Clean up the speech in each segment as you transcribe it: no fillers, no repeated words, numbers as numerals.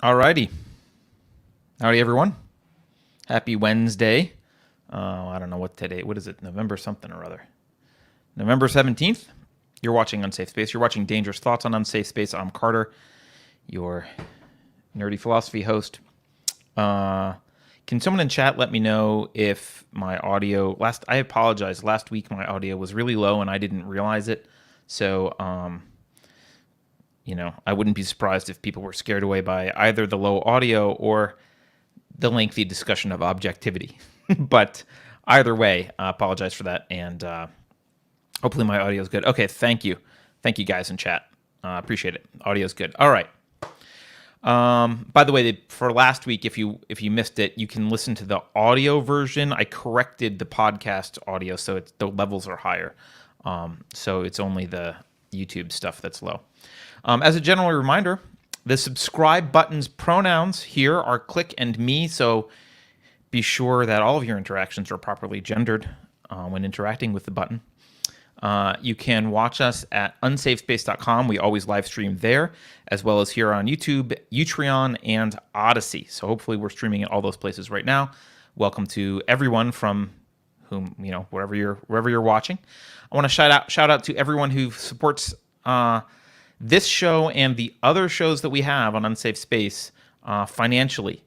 Alrighty. Howdy, everyone. Happy Wednesday. I don't know what today. What is it? November something or other. November 17th. You're watching Unsafe Space. You're watching Dangerous Thoughts on Unsafe Space. I'm Carter, your nerdy philosophy host. Can someone in chat let me know if my audio... I apologize. Last week, my audio was really low, and I didn't realize it. So, I wouldn't be surprised if people were scared away by either the low audio or the lengthy discussion of objectivity. But either way, I apologize for that, and hopefully my audio is good. Okay, thank you. Thank you guys in chat. Appreciate it. Audio is good. All right. By the way, for last week, if you missed it, you can listen to the audio version. I corrected the podcast audio, so the levels are higher. So it's only the YouTube stuff that's low. As a general reminder, the subscribe button's pronouns here are click and me, so be sure that all of your interactions are properly gendered when interacting with the button. You can watch us at unsafespace.com. We always live stream there, as well as here on YouTube, Utreon, and Odyssey. So hopefully we're streaming at all those places right now. Welcome to everyone from whom, wherever you're watching. I want to shout out to everyone who supports this show and the other shows that we have on Unsafe Space financially.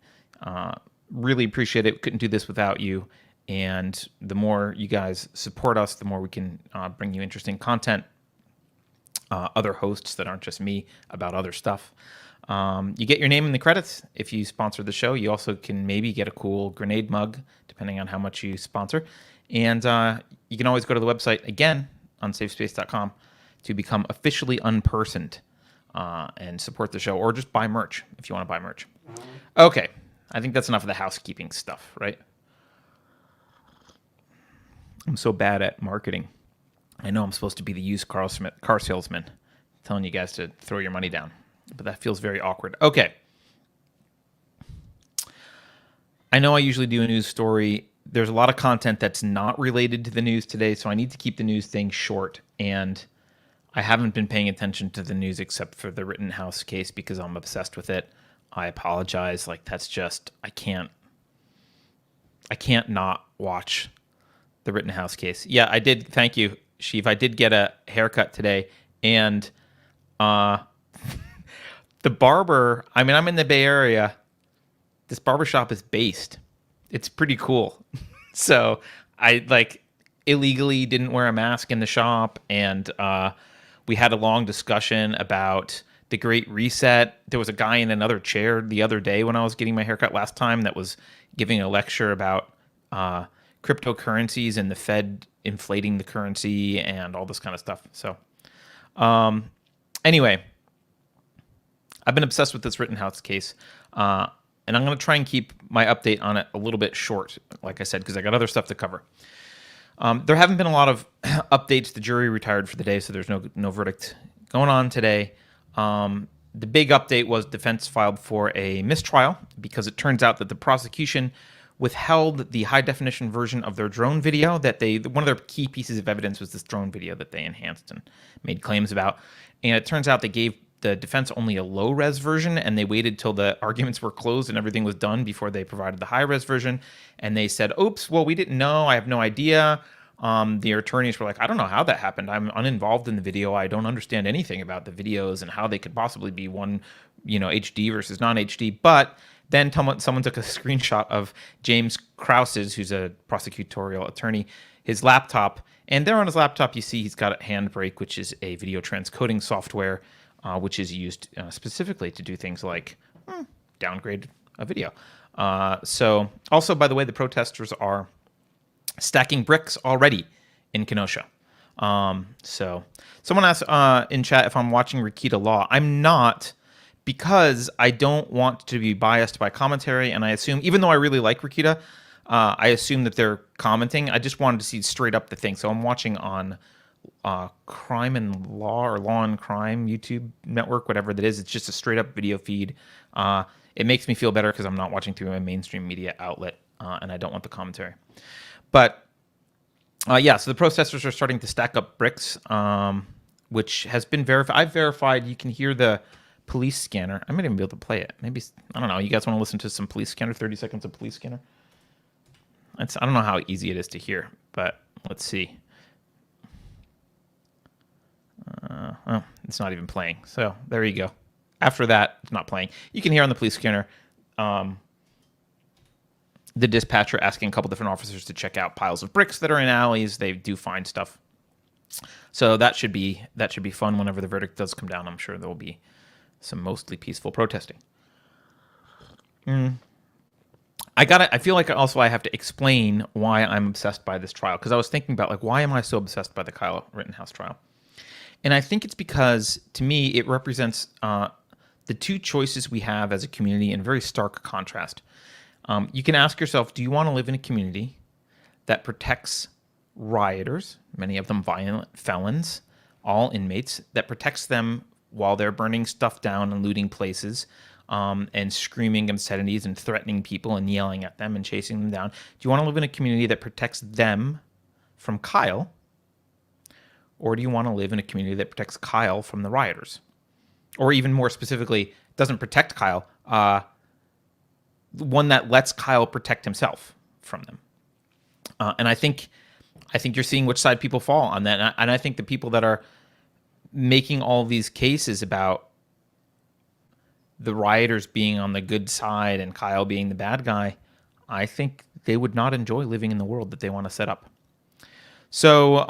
Really appreciate it. Couldn't do this without you. And the more you guys support us, the more we can bring you interesting content, other hosts that aren't just me about other stuff. You get your name in the credits if you sponsor the show. You also can maybe get a cool grenade mug, depending on how much you sponsor. And you can always go to the website, again, unsafespace.com, to become officially unpersoned and support the show, or just buy merch if you want to buy merch. Okay, I think that's enough of the housekeeping stuff, right? I'm so bad at marketing. I know I'm supposed to be the used car salesman, telling you guys to throw your money down, but that feels very awkward. Okay. I know I usually do a news story. There's a lot of content that's not related to the news today, so I need to keep the news thing short, and I haven't been paying attention to the news except for the Rittenhouse case because I'm obsessed with it. I apologize. That's just, I can't not watch the Rittenhouse case. Yeah, I did. Thank you, Sheev. I did get a haircut today, and the barber, I'm in the Bay Area. This barbershop is based. It's pretty cool. So I illegally didn't wear a mask in the shop, and we had a long discussion about the Great Reset. There was a guy in another chair the other day when I was getting my haircut last time that was giving a lecture about cryptocurrencies and the Fed inflating the currency and all this kind of stuff. So anyway, I've been obsessed with this Rittenhouse case, and I'm going to try and keep my update on it a little bit short, like I said, because I got other stuff to cover. There haven't been a lot of updates. The jury retired for the day, so there's no verdict going on today. The big update was defense filed for a mistrial because it turns out that the prosecution withheld the high-definition version of their drone video one of their key pieces of evidence was this drone video that they enhanced and made claims about. And it turns out they gave the defense only a low-res version, and they waited till the arguments were closed and everything was done before they provided the high-res version. And they said, oops, well, we didn't know. I have no idea. The attorneys were like, I don't know how that happened. I'm uninvolved in the video. I don't understand anything about the videos and how they could possibly be one, HD versus non-HD. But then someone took a screenshot of James Krause's, who's a prosecutorial attorney, his laptop. And there on his laptop, you see he's got a Handbrake, which is a video transcoding software, which is used specifically to do things like downgrade a video. So also, by the way, the protesters are stacking bricks already in Kenosha. So someone asked in chat if I'm watching Rikita Law. I'm not, because I don't want to be biased by commentary, and I assume, even though I really like Rikita, I assume that they're commenting. I just wanted to see straight up the thing. So I'm watching on Crime and Law or Law and Crime YouTube network, whatever that is. It's just a straight up video feed. It makes me feel better because I'm not watching through a mainstream media outlet, and I don't want the commentary. But so the protesters are starting to stack up bricks, which has been verified. I've verified. You can hear the Police Scanner. I might even be able to play it. Maybe, I don't know. You guys want to listen to some Police Scanner? 30 seconds of Police Scanner? I don't know how easy it is to hear, but let's see. Oh, it's not even playing. So there you go. After that, it's not playing. You can hear on the Police Scanner the dispatcher asking a couple different officers to check out piles of bricks that are in alleys. They do find stuff. So that should be fun whenever the verdict does come down. I'm sure there will be some mostly peaceful protesting. I feel like I have to explain why I'm obsessed by this trial, because I was thinking about, like, why am I so obsessed by the Kyle Rittenhouse trial? And I think it's because, to me, it represents the two choices we have as a community in very stark contrast. You can ask yourself, do you want to live in a community that protects rioters, many of them violent felons, all inmates, that protects them while they're burning stuff down and looting places, and screaming obscenities and threatening people and yelling at them and chasing them down? Do you want to live in a community that protects them from Kyle? Or do you want to live in a community that protects Kyle from the rioters? Or even more specifically, doesn't protect Kyle, one that lets Kyle protect himself from them. And I think you're seeing which side people fall on that. And I think the people that are making all these cases about the rioters being on the good side and Kyle being the bad guy, I think they would not enjoy living in the world that they want to set up. So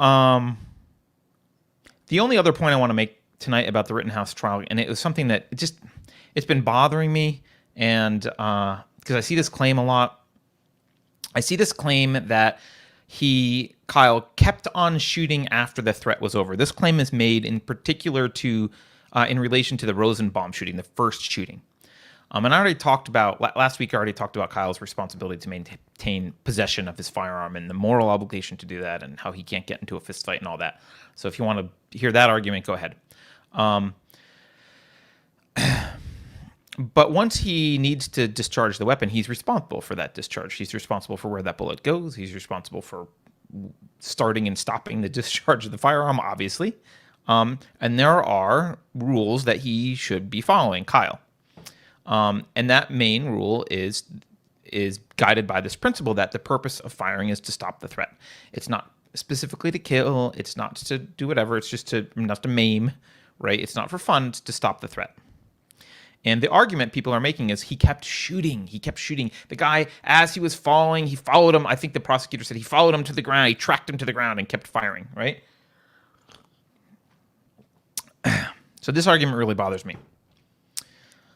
the only other point I want to make tonight about the Rittenhouse trial, and it was something that it's been bothering me, and because I see this claim a lot. I see this claim that Kyle kept on shooting after the threat was over. This claim is made in particular in relation to the Rosenbaum shooting, the first shooting. And I already talked about, last week I already talked about Kyle's responsibility to maintain possession of his firearm and the moral obligation to do that, and how he can't get into a fist fight and all that. So if you want to hear that argument, go ahead. But once he needs to discharge the weapon, he's responsible for that discharge. He's responsible for where that bullet goes. He's responsible for starting and stopping the discharge of the firearm, obviously. And there are rules that he should be following, Kyle. And that main rule is guided by this principle that the purpose of firing is to stop the threat. It's not specifically to kill. It's not to do whatever. It's just not to maim, right? It's not for fun. It's to stop the threat. And the argument people are making is he kept shooting. He kept shooting. The guy, as he was falling, he followed him. I think the prosecutor said he followed him to the ground. He tracked him to the ground and kept firing, right? So this argument really bothers me.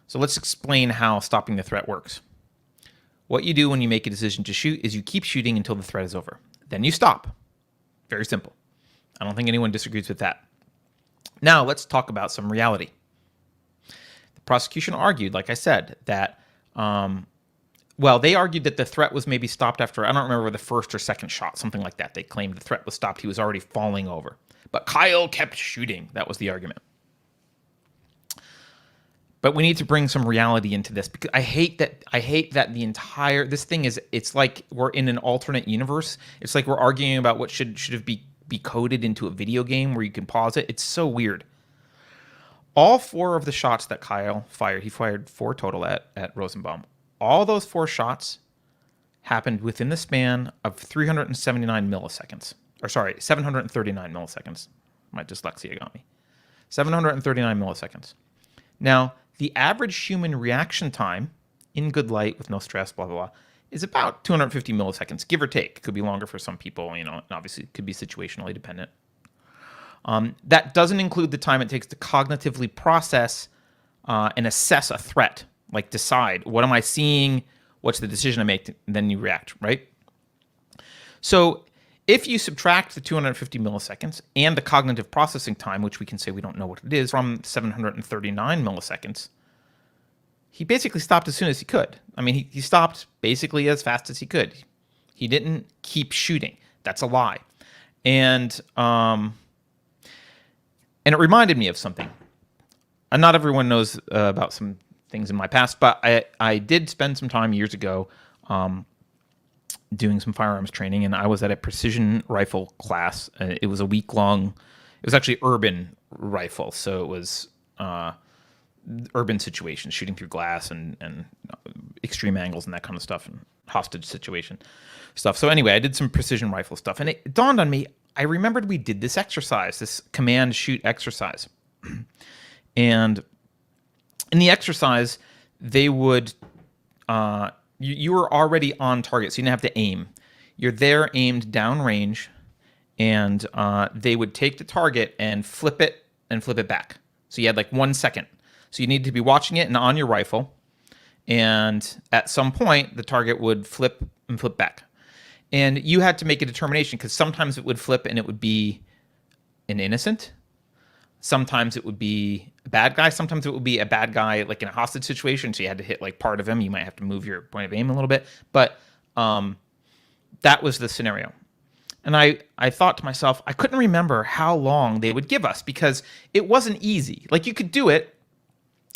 So let's explain how stopping the threat works. What you do when you make a decision to shoot is you keep shooting until the threat is over. Then you stop. Very simple. I don't think anyone disagrees with that. Now let's talk about some reality. The prosecution argued, like I said, that, they argued that the threat was maybe stopped after, I don't remember the first or second shot, something like that. They claimed the threat was stopped. He was already falling over. But Kyle kept shooting. That was the argument. But we need to bring some reality into this, because I hate that the entire, this thing is, it's like we're in an alternate universe. It's like we're arguing about what should have be coded into a video game where you can pause it. It's so weird. All 4 of the shots that Kyle fired, he fired 4 total at Rosenbaum. All those 4 shots happened within the span of 379 milliseconds. Or sorry, 739 milliseconds. My dyslexia got me. 739 milliseconds. Now, the average human reaction time in good light with no stress, blah, blah, blah, is about 250 milliseconds, give or take. It could be longer for some people, and obviously it could be situationally dependent. That doesn't include the time it takes to cognitively process and assess a threat, like decide, what am I seeing? What's the decision I make? And then you react, right? So if you subtract the 250 milliseconds and the cognitive processing time, which we can say we don't know what it is, from 739 milliseconds, he basically stopped as soon as he could. I mean, he stopped basically as fast as he could. He didn't keep shooting. That's a lie. And it reminded me of something. And not everyone knows about some things in my past, but I did spend some time years ago doing some firearms training, and I was at a precision rifle class. It was a week long. It was actually urban rifle, so it was urban situations, shooting through glass and extreme angles and that kind of stuff, and hostage situation stuff. So anyway, I did some precision rifle stuff, and it dawned on me, I remembered we did this exercise, this command shoot exercise. And in the exercise, they would, you were already on target, so you didn't have to aim. You're there aimed downrange, and they would take the target and flip it back. So you had like 1 second. So you needed to be watching it and on your rifle. And at some point, the target would flip and flip back. And you had to make a determination, because sometimes it would flip and it would be an innocent. Sometimes it would be a bad guy. Sometimes it would be a bad guy like in a hostage situation. So you had to hit like part of him. You might have to move your point of aim a little bit. But that was the scenario. And I thought to myself, I couldn't remember how long they would give us, because it wasn't easy. Like, you could do it,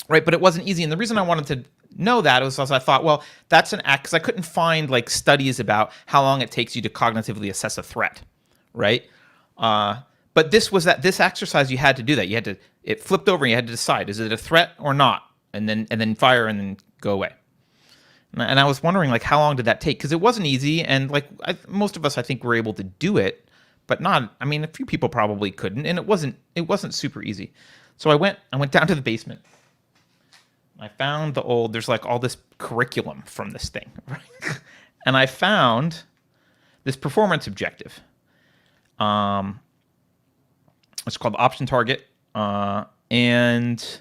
right? But it wasn't easy. And the reason I wanted to know that was because I thought, well, that's an act, because I couldn't find like studies about how long it takes you to cognitively assess a threat, right? But this exercise, you had to do that. It flipped over and you had to decide, is it a threat or not? And then fire and then go away. And I was wondering, like, how long did that take? Because it wasn't easy, and like most of us, I think, were able to do it, but not. I mean, a few people probably couldn't, and it wasn't super easy. So I went down to the basement. I found there's like all this curriculum from this thing, right? And I found this performance objective. It's called Option Target, and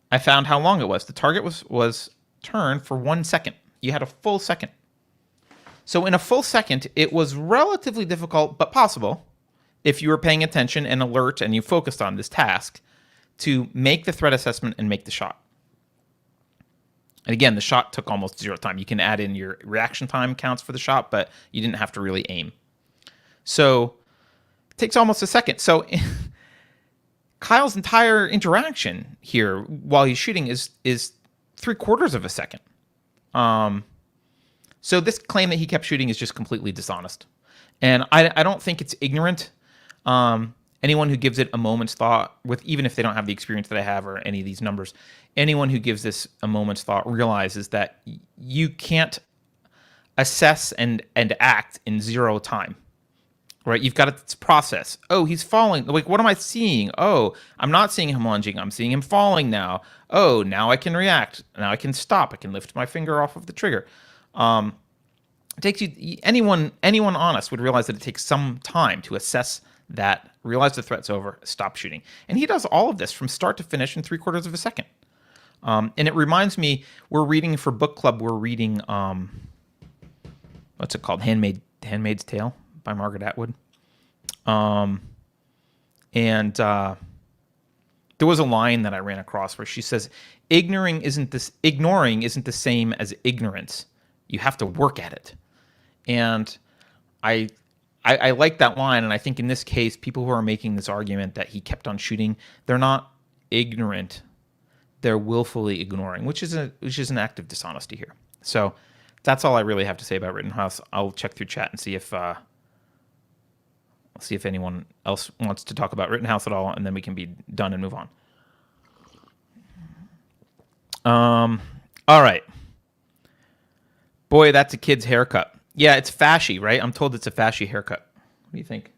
I found how long it was. The target was turned for 1 second. You had a full second. So in a full second, it was relatively difficult, but possible, if you were paying attention and alert and you focused on this task, to make the threat assessment and make the shot. And again, the shot took almost 0 time. You can add in your reaction time counts for the shot, but you didn't have to really aim. So it takes almost a second. So Kyle's entire interaction here while he's shooting is 3/4 of a second. So this claim that he kept shooting is just completely dishonest. And I don't think it's ignorant. Anyone who gives it a moment's thought, even if they don't have the experience that I have or any of these numbers, anyone who gives this a moment's thought realizes that you can't assess and act in 0 time. Right? You've got to process. Oh, he's falling. Like, what am I seeing? Oh, I'm not seeing him lunging. I'm seeing him falling now. Oh, now I can react. Now I can stop. I can lift my finger off of the trigger. It takes you. Anyone honest would realize that it takes some time to assess that, realize the threat's over, stop shooting. And he does all of this from start to finish in 3/4 of a second. And it reminds me, we're reading for book club. We're reading what's it called? Handmaid's Tale by Margaret Atwood. And there was a line that I ran across where she says, ignoring isn't the same as ignorance. You have to work at it. And I like that line, and I think in this case, people who are making this argument that he kept on shooting, they're not ignorant, they're willfully ignoring, which is an act of dishonesty here. So that's all I really have to say about Rittenhouse. I'll check through chat and see if anyone else wants to talk about Rittenhouse at all, and then we can be done and move on. All right. Boy, that's a kid's haircut. Yeah, it's fashy, right? I'm told it's a fashy haircut. What do you think?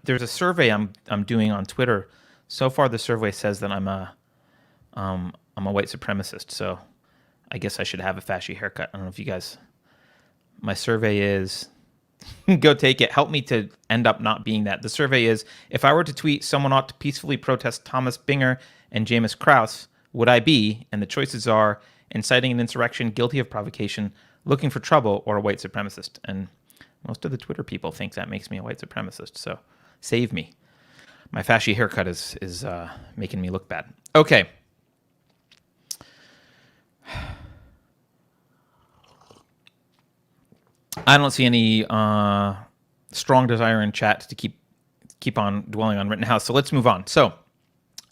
There's a survey I'm doing on Twitter. So far, the survey says that I'm a white supremacist. So I guess I should have a fashy haircut. I don't know if you guys. My survey is. Go take it. Help me to end up not being that. The survey is: if I were to tweet, someone ought to peacefully protest Thomas Binger and Jameis Krause, would I be? And the choices are: inciting an insurrection, guilty of provocation, looking for trouble, or a white supremacist. And most of the Twitter people think that makes me a white supremacist. So save me. My fashy haircut is making me look bad. Okay. I don't see any strong desire in chat to keep on dwelling on Rittenhouse. So let's move on. So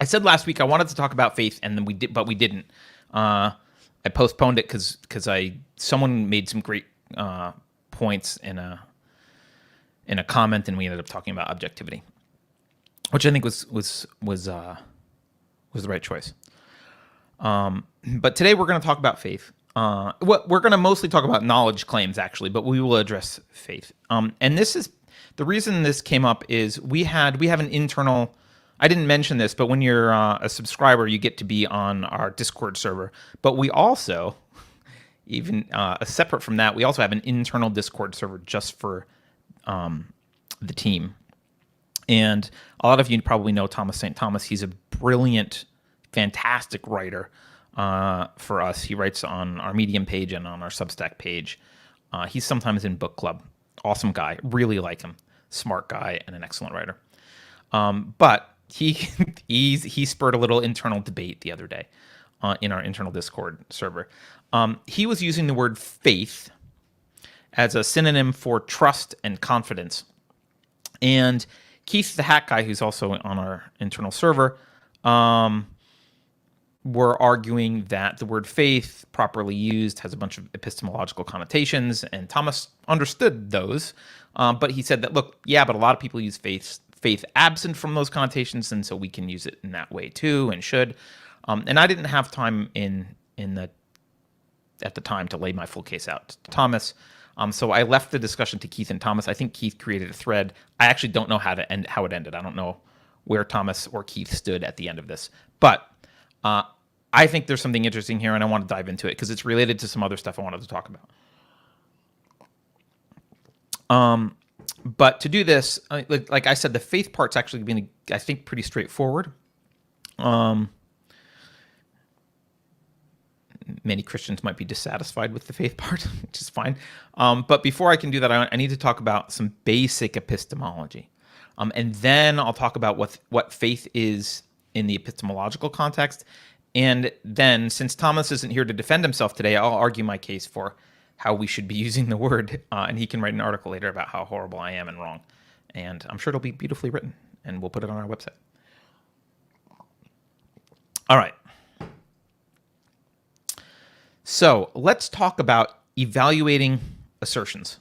I said last week I wanted to talk about faith, and then we didn't. I postponed it because someone made some great points in a comment, and we ended up talking about objectivity. which I think was the right choice. But today we're going to talk about faith. What we're going to mostly talk about knowledge claims, actually, but we will address faith. And this is the reason this came up is we have an internal. I didn't mention this, but when you're a subscriber, you get to be on our Discord server. But we also, even separate from that, we also have an internal Discord server just for the team. And a lot of you probably know Thomas St. Thomas. He's a brilliant, fantastic writer for us. He writes on our Medium page and on our Substack page. He's sometimes in book club. Awesome guy. Really like him. Smart guy and an excellent writer. But he spurred a little internal debate the other day in our internal Discord server. He was using the word faith as a synonym for trust and confidence. And Keith, the hack guy, who's also on our internal server, were arguing that the word faith, properly used, has a bunch of epistemological connotations, and Thomas understood those. But he said that, look, yeah, but a lot of people use faith absent from those connotations, and so we can use it in that way too, and should. And I didn't have time at the time to lay my full case out to Thomas. So I left the discussion to Keith and Thomas. I think Keith created a thread. I actually don't know how it ended. I don't know where Thomas or Keith stood at the end of this. But I think there's something interesting here, and I want to dive into it because it's related to some other stuff I wanted to talk about. But to do this, like I said, the faith part's actually been, I think, pretty straightforward. Many Christians might be dissatisfied with the faith part, which is fine. But before I can do that, I need to talk about some basic epistemology. And then I'll talk about what faith is in the epistemological context. And then, since Thomas isn't here to defend himself today, I'll argue my case for how we should be using the word. And he can write an article later about how horrible I am and wrong. And I'm sure it'll be beautifully written, and we'll put it on our website. All right. So let's talk about evaluating assertions.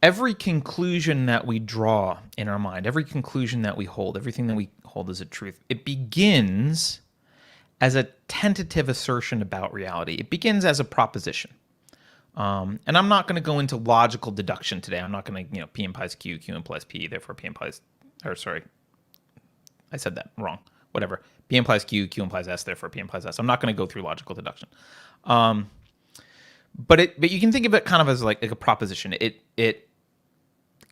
Every conclusion that we draw in our mind, every conclusion that we hold, everything that we hold as a truth, it begins as a tentative assertion about reality. It begins as a proposition. And I'm not going to go into logical deduction today. I'm not going to, P implies Q, Q implies P, therefore P implies, or sorry, I said that wrong. Whatever. P implies Q, Q implies S, therefore P implies S. I'm not going to go through logical deduction. But you can think of it kind of as like a proposition. It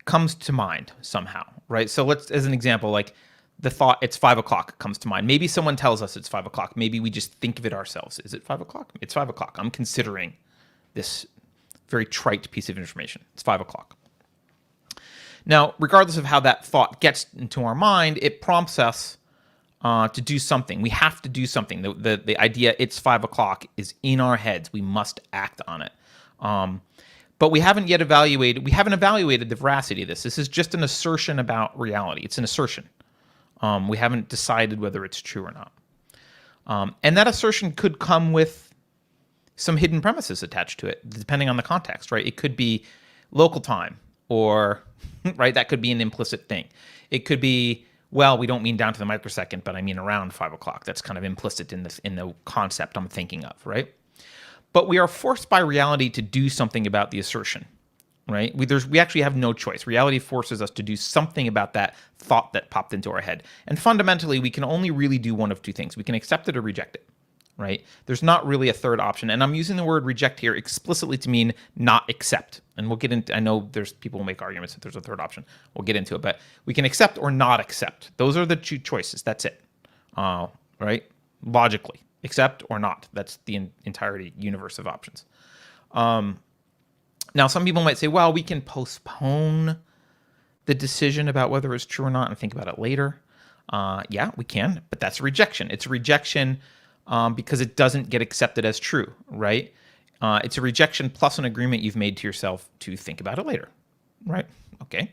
comes to mind somehow, right? So let's, as an example, like the thought, it's 5 o'clock comes to mind. Maybe someone tells us it's 5 o'clock. Maybe we just think of it ourselves. Is it 5 o'clock? It's 5 o'clock. I'm considering this very trite piece of information. It's 5 o'clock. Now, regardless of how that thought gets into our mind, it prompts us to do something. We have to do something. The idea it's 5 o'clock is in our heads. We must act on it. But we haven't evaluated the veracity of this. This is just an assertion about reality. It's an assertion. We haven't decided whether it's true or not. And that assertion could come with some hidden premises attached to it, depending on the context, right? It could be local time, or, right, that could be an implicit thing. It could be, well, we don't mean down to the microsecond, but I mean around 5 o'clock. That's kind of implicit in the concept I'm thinking of, right? But we are forced by reality to do something about the assertion, right? We actually have no choice. Reality forces us to do something about that thought that popped into our head. And fundamentally, we can only really do one of two things. We can accept it or reject it, right? There's not really a third option. And I'm using the word reject here explicitly to mean not accept. And we'll get into, I know there's people who make arguments that there's a third option. We'll get into it, but we can accept or not accept. Those are the two choices. That's it, right? Logically, accept or not. That's the entirety universe of options. Now, some people might say, well, we can postpone the decision about whether it's true or not and think about it later. Yeah, we can, but that's a rejection. It's a rejection because it doesn't get accepted as true, right? It's a rejection plus an agreement you've made to yourself to think about it later, right? Okay.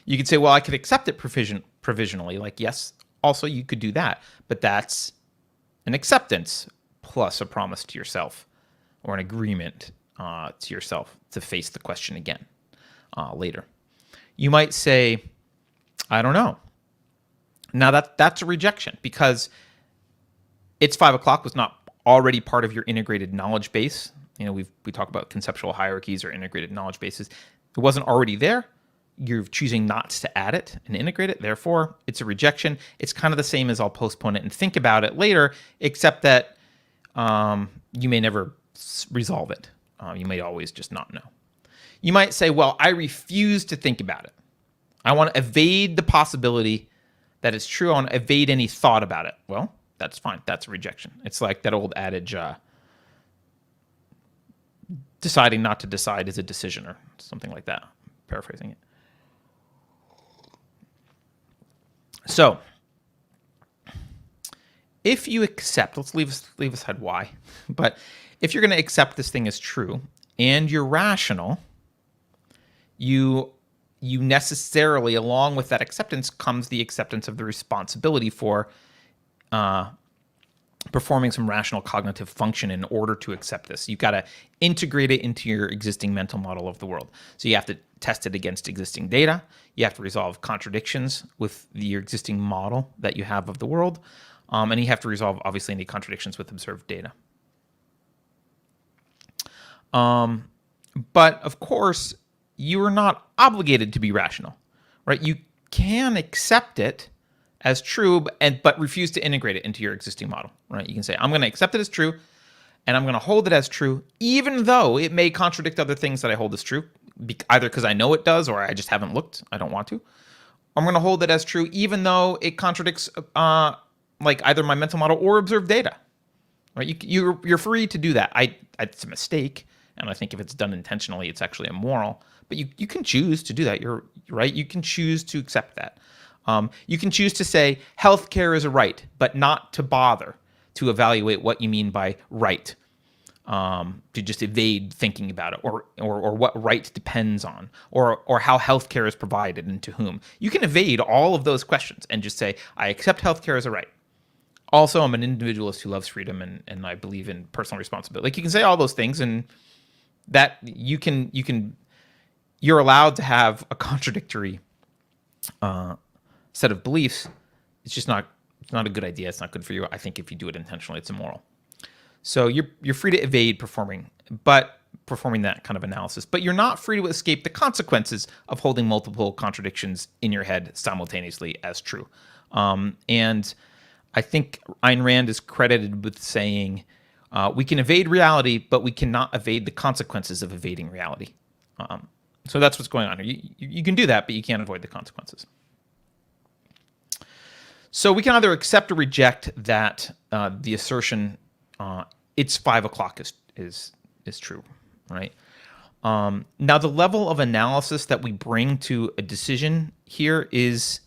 You could say, well, I could accept it provisionally. Like, yes, also you could do that, but that's an acceptance plus a promise to yourself or an agreement to yourself to face the question again later. You might say, I don't know. Now that's a rejection because it's 5 o'clock was not already part of your integrated knowledge base. We talk about conceptual hierarchies or integrated knowledge bases. It wasn't already there. You're choosing not to add it and integrate it. Therefore, it's a rejection. It's kind of the same as I'll postpone it and think about it later, except that you may never resolve it. You may always just not know. You might say, well, I refuse to think about it. I want to evade the possibility that it's true. I want to evade any thought about it. Well, that's fine. That's a rejection. It's like that old adage, deciding not to decide is a decision, or something like that. Paraphrasing it. So, if you accept, let's leave aside why, but if you're going to accept this thing as true and you're rational, you necessarily, along with that acceptance, comes the acceptance of the responsibility for performing some rational cognitive function in order to accept this. You've got to integrate it into your existing mental model of the world. So you have to test it against existing data. You have to resolve contradictions with your existing model that you have of the world. And you have to resolve, obviously, any contradictions with observed data. But, of course, you are not obligated to be rational, right? You can accept it as true, but refuse to integrate it into your existing model, right? You can say, I'm going to accept it as true, and I'm going to hold it as true, even though it may contradict other things that I hold as true, either because I know it does or I just haven't looked. I don't want to. I'm going to hold it as true, even though it contradicts like either my mental model or observed data, right? You're free to do that. It's a mistake, and I think if it's done intentionally, it's actually immoral. But you can choose to do that. You're right. You can choose to accept that. You can choose to say healthcare is a right, but not to bother to evaluate what you mean by right, to just evade thinking about it, or what right depends on, or how healthcare is provided and to whom. You can evade all of those questions and just say, I accept healthcare as a right. Also, I'm an individualist who loves freedom and I believe in personal responsibility. Like, you can say all those things, and that you're allowed to have a contradictory set of beliefs. It's just not a good idea. It's not good for you. I think if you do it intentionally, it's immoral. So you're free to evade performing that kind of analysis, but you're not free to escape the consequences of holding multiple contradictions in your head simultaneously as true. And I think Ayn Rand is credited with saying, we can evade reality, but we cannot evade the consequences of evading reality. So that's what's going on here. You can do that, but you can't avoid the consequences. So we can either accept or reject that the assertion it's 5 o'clock is true, right? Now the level of analysis that we bring to a decision here is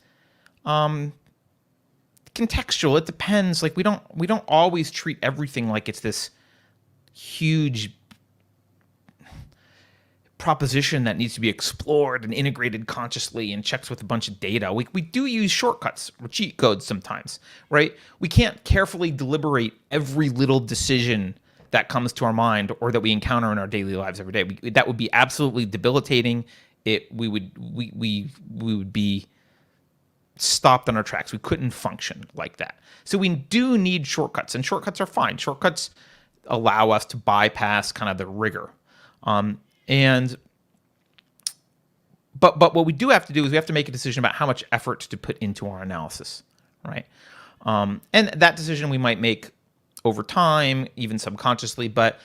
contextual. It depends. Like we don't always treat everything like it's this huge proposition that needs to be explored and integrated consciously and checks with a bunch of data. We do use shortcuts or cheat codes sometimes, right? We can't carefully deliberate every little decision that comes to our mind or that we encounter in our daily lives every day. That would be absolutely debilitating. We would be stopped in our tracks. We couldn't function like that. So we do need shortcuts, and shortcuts are fine. Shortcuts allow us to bypass kind of the rigor. But what we do have to do is we have to make a decision about how much effort to put into our analysis, right? And that decision we might make over time, even subconsciously. But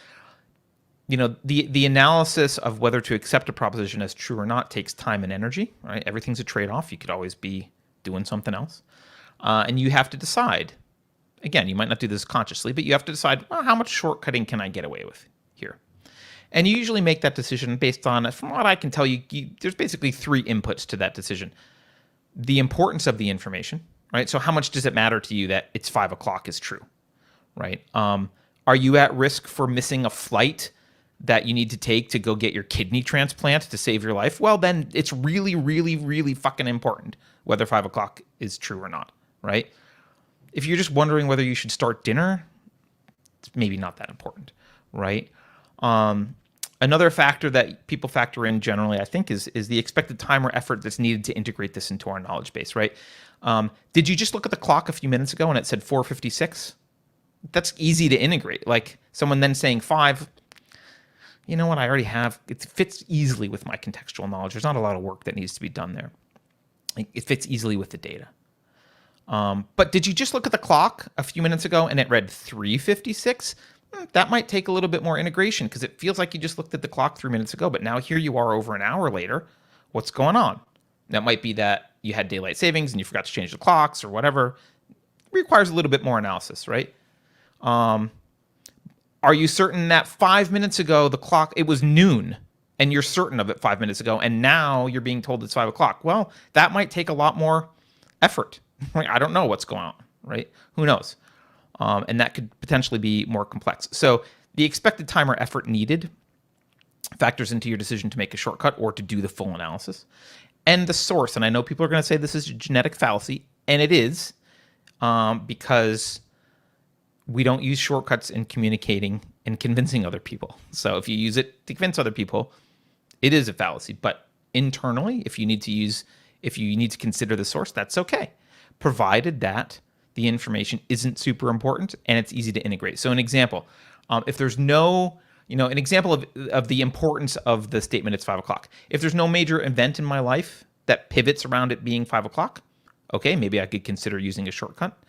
the analysis of whether to accept a proposition as true or not takes time and energy, right? Everything's a trade-off. You could always be doing something else, and you have to decide. Again, you might not do this consciously, but you have to decide, well, how much shortcutting can I get away with here? And you usually make that decision based on, from what I can tell you, there's basically 3 inputs to that decision. The importance of the information, right? So how much does it matter to you that it's 5 o'clock is true, right? Are you at risk for missing a flight that you need to take to go get your kidney transplant to save your life? Well, then it's really, really, really fucking important whether 5 o'clock is true or not, right? If you're just wondering whether you should start dinner, it's maybe not that important, right? Another factor that people factor in generally, I think, is the expected time or effort that's needed to integrate this into our knowledge base, right? Did you just look at the clock a few minutes ago and it said 4:56? That's easy to integrate. Like someone then saying 5, you know what, I already have, it fits easily with my contextual knowledge. There's not a lot of work that needs to be done there. It fits easily with the data. But did you just look at the clock a few minutes ago and it read 3:56? That might take a little bit more integration because it feels like you just looked at the clock 3 minutes ago, but now here you are over an hour later. What's going on? That might be that you had daylight savings and you forgot to change the clocks or whatever. It requires a little bit more analysis, right? Are you certain that 5 minutes ago the clock, it was noon, and you're certain of it 5 minutes ago, and now you're being told it's 5 o'clock? Well, that might take a lot more effort. I don't know what's going on, right? Who knows? And that could potentially be more complex. So the expected time or effort needed factors into your decision to make a shortcut or to do the full analysis. And the source, and I know people are going to say this is a genetic fallacy, and it is, because we don't use shortcuts in communicating and convincing other people. So if you use it to convince other people, it is a fallacy. But internally, if you need to consider the source, that's okay, provided that the information isn't super important and it's easy to integrate. So an example, if there's no, an example of the importance of the statement, it's 5 o'clock. If there's no major event in my life that pivots around it being 5 o'clock, okay, maybe I could consider using a shortcut.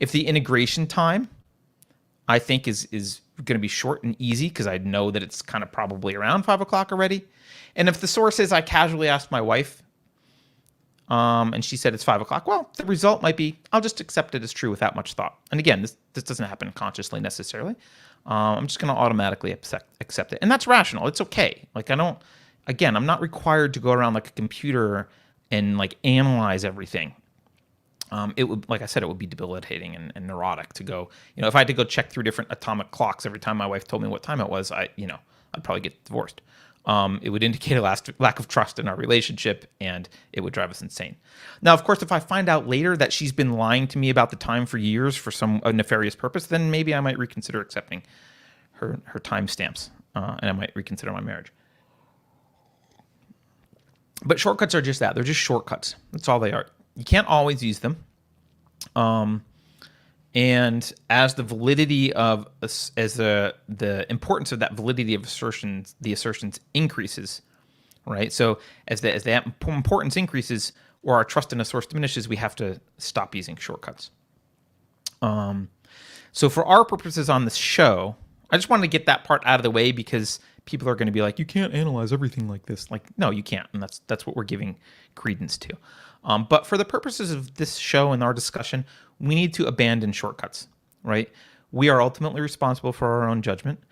If the integration time, I think, is going to be short and easy because I know that it's kind of probably around 5 o'clock already. And if the source is I casually asked my wife, and she said it's 5 o'clock, well, the result might be I'll just accept it as true without much thought. And again, this doesn't happen consciously necessarily. I'm just going to automatically accept it. And that's rational. It's okay. Like I'm not required to go around like a computer and like analyze everything. It would, like I said, it would be debilitating and neurotic to go, if I had to go check through different atomic clocks every time my wife told me what time it was, I'd probably get divorced. It would indicate a lack of trust in our relationship, and it would drive us insane. Now, of course, if I find out later that she's been lying to me about the time for years for some nefarious purpose, then maybe I might reconsider accepting her timestamps, and I might reconsider my marriage. But shortcuts are just that. They're just shortcuts. That's all they are. You can't always use them. And as the validity of, as the importance of that validity of the assertions increases, right? So as the importance increases or our trust in a source diminishes, we have to stop using shortcuts. So for our purposes on this show, I just wanted to get that part out of the way because people are going to be like, you can't analyze everything like this. Like, no, you can't. And that's what we're giving credence to. But for the purposes of this show and our discussion, we need to abandon shortcuts, right? We are ultimately responsible for our own judgment.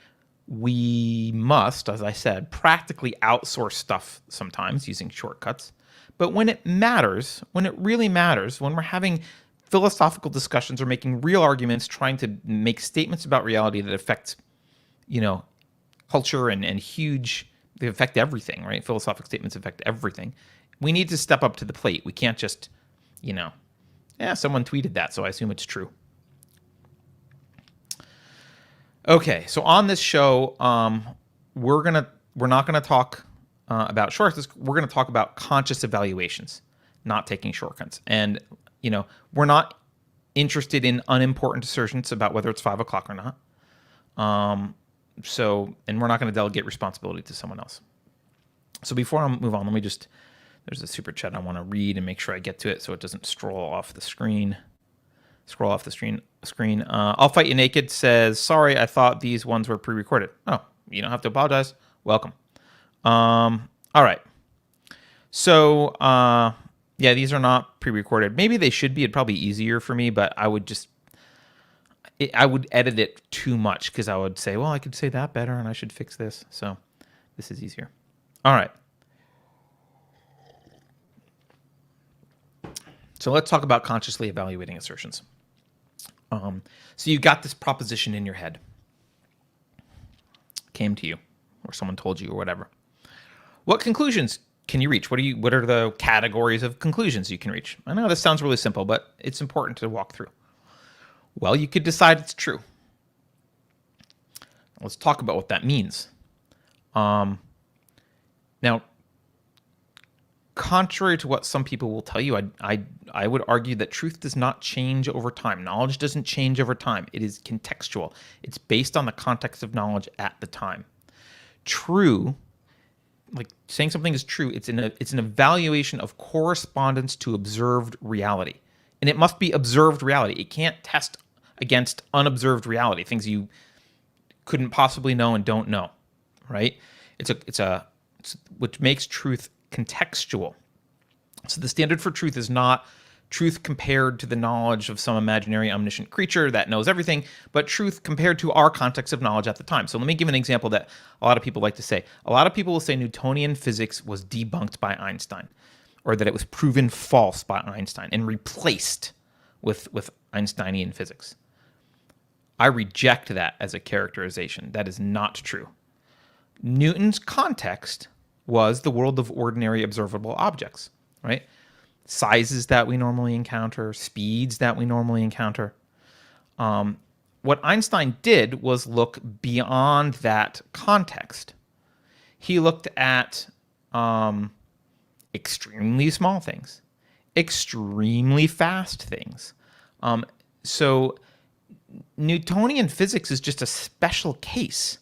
We must, as I said, practically outsource stuff sometimes using shortcuts. But when it matters, when it really matters, when we're having philosophical discussions or making real arguments, trying to make statements about reality that affect, culture and they affect everything, right? Philosophical statements affect everything. We need to step up to the plate. We can't just, someone tweeted that, so I assume it's true. Okay, so on this show, we're not gonna talk about shortcuts. We're gonna talk about conscious evaluations, not taking shortcuts. And we're not interested in unimportant assertions about whether it's 5 o'clock or not. And we're not going to delegate responsibility to someone else. So before I move on, there's a super chat I want to read and make sure I get to it so it doesn't scroll off the screen. I'll Fight You Naked says, sorry, I thought these ones were pre-recorded. Oh, you don't have to apologize. Welcome. All right. So, yeah, these are not pre-recorded. Maybe they should be. It'd probably be easier for me, but I would edit it too much because I would say, well, I could say that better and I should fix this. So this is easier. All right. So let's talk about consciously evaluating assertions. So you got this proposition in your head. Came to you, or someone told you, or whatever. What conclusions can you reach? What are the categories of conclusions you can reach? I know this sounds really simple, but it's important to walk through. Well, you could decide it's true. Let's talk about what that means. Now, contrary to what some people will tell you, I would argue that truth does not change over time. Knowledge doesn't change over time. It is contextual. It's based on the context of knowledge at the time. True, like saying something is true, it's an evaluation of correspondence to observed reality. And it must be observed reality. It can't test against unobserved reality, things you couldn't possibly know and don't know, right? It's which makes truth contextual. So the standard for truth is not truth compared to the knowledge of some imaginary omniscient creature that knows everything, but truth compared to our context of knowledge at the time. So let me give an example that a lot of people like to say. A lot of people will say Newtonian physics was debunked by Einstein, or that it was proven false by Einstein and replaced with Einsteinian physics. I reject that as a characterization. That is not true. Newton's context was the world of ordinary observable objects, right? Sizes that we normally encounter, speeds that we normally encounter. What Einstein did was look beyond that context. He looked at extremely small things, extremely fast things. So Newtonian physics is just a special case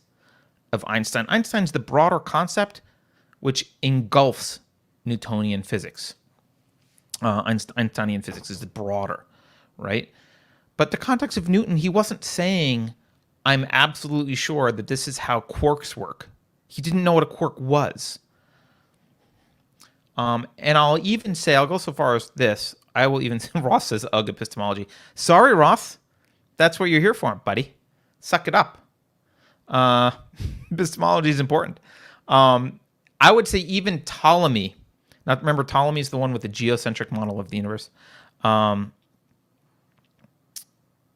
of Einstein. Einstein's the broader concept which engulfs Newtonian physics. Einsteinian physics is broader, right? But the context of Newton, he wasn't saying, I'm absolutely sure that this is how quarks work. He didn't know what a quark was. And I'll even say, I'll go so far as this, I will even say, Ross says, ugh, epistemology. Sorry, Ross. That's what you're here for, buddy. Suck it up. Epistemology is important. I would say even Ptolemy, not remember Ptolemy's the one with the geocentric model of the universe. Hold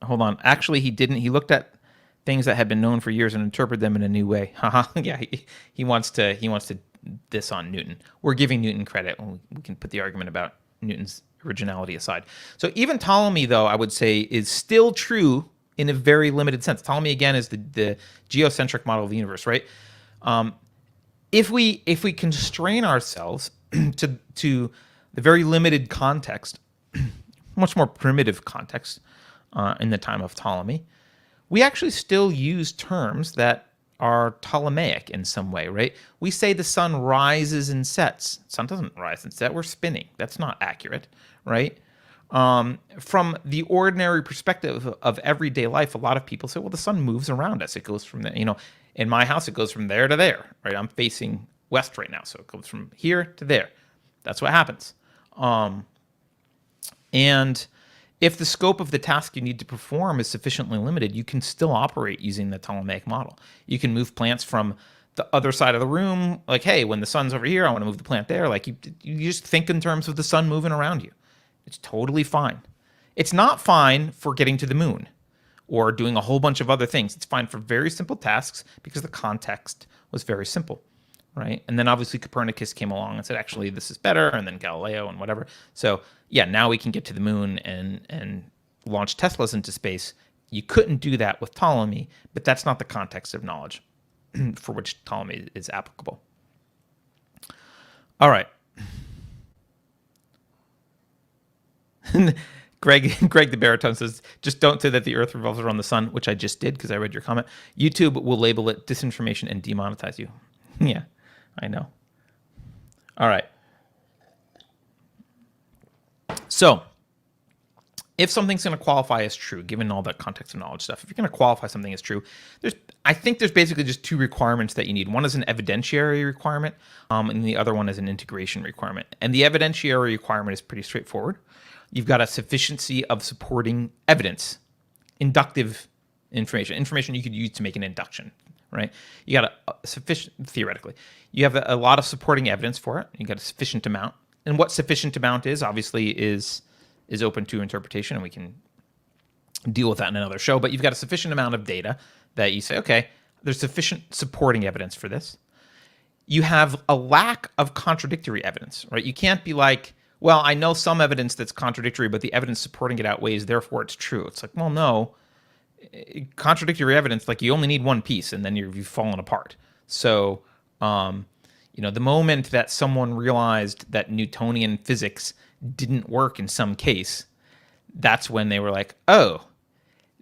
on. Actually, he didn't. He looked at things that had been known for years and interpreted them in a new way. Yeah, he wants to diss on Newton. We're giving Newton credit. We can put the argument about Newton's originality aside. So even Ptolemy, though, I would say is still true in a very limited sense. Ptolemy, again, is the geocentric model of the universe, right? If we constrain ourselves to the very limited context, much more primitive context in the time of Ptolemy, we actually still use terms that are Ptolemaic in some way, right? We say the sun rises and sets. The sun doesn't rise and set. We're spinning. That's not accurate, right? From the ordinary perspective of everyday life, a lot of people say, well, the sun moves around us. It goes from the, in my house, it goes from there to there, right? I'm facing west right now, so it goes from here to there. That's what happens. And if the scope of the task you need to perform is sufficiently limited, you can still operate using the Ptolemaic model. You can move plants from the other side of the room, like, hey, when the sun's over here, I want to move the plant there. Like you just think in terms of the sun moving around you. It's totally fine. It's not fine for getting to the moon or doing a whole bunch of other things. It's fine for very simple tasks because the context was very simple, right? And then obviously Copernicus came along and said, actually, this is better, and then Galileo and whatever. So yeah, now we can get to the moon and launch Teslas into space. You couldn't do that with Ptolemy, but that's not the context of knowledge for which Ptolemy is applicable. All right. Greg the baritone says, just don't say that the Earth revolves around the sun, which I just did because I read your comment. YouTube will label it disinformation and demonetize you. Yeah, I know. All right. So if something's going to qualify as true, given all that context of knowledge stuff, if you're going to qualify something as true, I think there's basically just two requirements that you need. One is an evidentiary requirement, and the other one is an integration requirement. And the evidentiary requirement is pretty straightforward. You've got a sufficiency of supporting evidence, inductive information you could use to make an induction, right? You got a sufficient, theoretically, you have a lot of supporting evidence for it. You got a sufficient amount. And what sufficient amount is, obviously, is open to interpretation, and we can deal with that in another show. But you've got a sufficient amount of data that you say, okay, there's sufficient supporting evidence for this. You have a lack of contradictory evidence, right? You can't be like, well, I know some evidence that's contradictory, but the evidence supporting it outweighs, therefore it's true. It's like, well, no. Contradictory evidence, like you only need one piece, and then you've fallen apart. So The moment that someone realized that Newtonian physics didn't work in some case, that's when they were like, oh,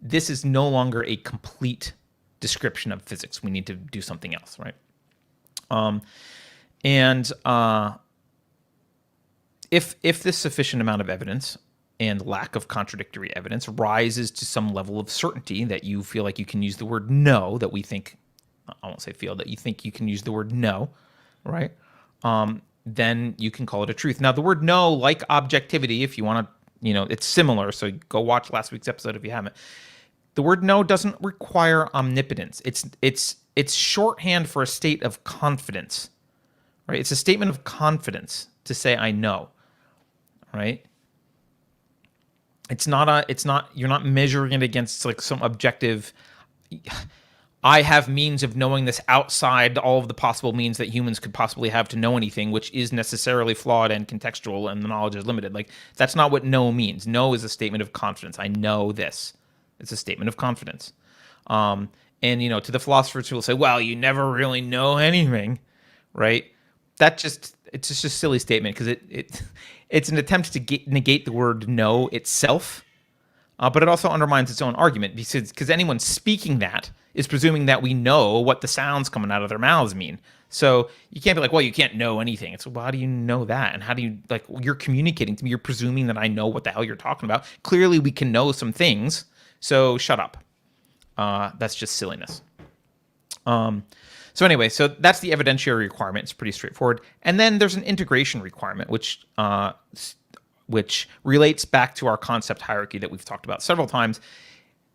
this is no longer a complete description of physics. We need to do something else, right? If this sufficient amount of evidence and lack of contradictory evidence rises to some level of certainty that you feel like you can use the word no, that we think, I won't say feel, that you think you can use the word no, right? Then you can call it a truth. Now, the word no, like objectivity, if you want to, it's similar. So go watch last week's episode if you haven't. The word no doesn't require omnipotence. It's shorthand for a state of confidence, right? It's a statement of confidence to say I know, right? You're not measuring it against like some objective, I have means of knowing this outside all of the possible means that humans could possibly have to know anything, which is necessarily flawed and contextual, and the knowledge is limited. Like, that's not what no means. No is a statement of confidence. I know this. It's a statement of confidence. And, to the philosophers who will say, well, you never really know anything, right? It's just a silly statement because it's an attempt to negate the word no itself, but it also undermines its own argument because anyone speaking that is presuming that we know what the sounds coming out of their mouths mean. So you can't be like, well, you can't know anything. It's, well, how do you know that? And how do you, like, you're communicating to me, you're presuming that I know what the hell you're talking about. Clearly we can know some things, so shut up. That's just silliness. So anyway, so that's the evidentiary requirement. It's pretty straightforward. And then there's an integration requirement, which relates back to our concept hierarchy that we've talked about several times.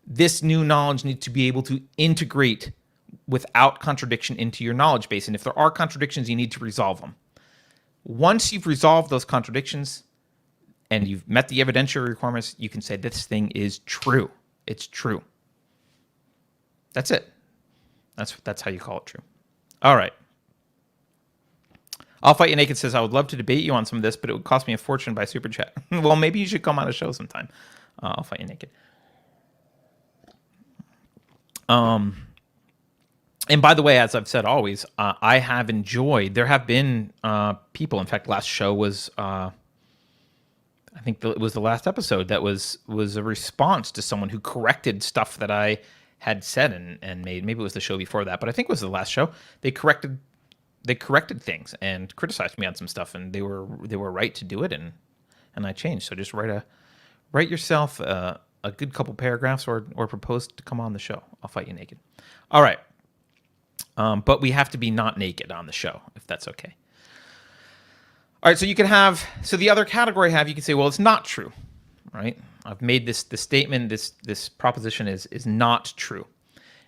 This new knowledge needs to be able to integrate without contradiction into your knowledge base. And if there are contradictions, you need to resolve them. Once you've resolved those contradictions and you've met the evidentiary requirements, you can say this thing is true. It's true. That's it. That's how you call it true. All right. I'll Fight You Naked says, I would love to debate you on some of this, but it would cost me a fortune by Super Chat. Well, maybe you should come on a show sometime. I'll Fight You Naked. And by the way, as I've said always, I have enjoyed, there have been people, in fact, last show was, I think it was the last episode that was a response to someone who corrected stuff that I had said and made. Maybe it was the show before that, but I think it was the last show. They corrected things and criticized me on some stuff, and they were right to do it, and I changed. So just write yourself a good couple paragraphs or propose to come on the show. I'll Fight You Naked. All right. But we have to be not naked on the show, if that's okay. All right, so you can have, so the other category you can say, well, it's not true, right? I've made this statement, this proposition is not true.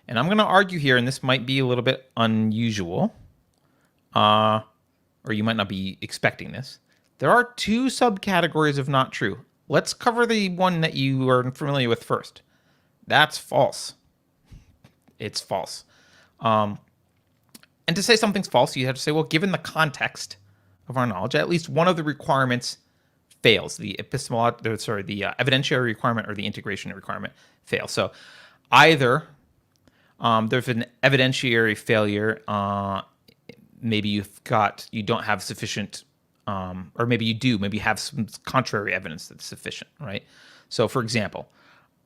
And I'm going to argue here, and this might be a little bit unusual, or you might not be expecting this. There are two subcategories of not true. Let's cover the one that you are familiar with first. That's false. It's false. And to say something's false, you have to say, well, given the context of our knowledge, at least one of the requirements fails. The evidentiary requirement or the integration requirement fails. So either there's an evidentiary failure, maybe you don't have sufficient, or maybe you do, maybe you have some contrary evidence that's sufficient, right? So for example,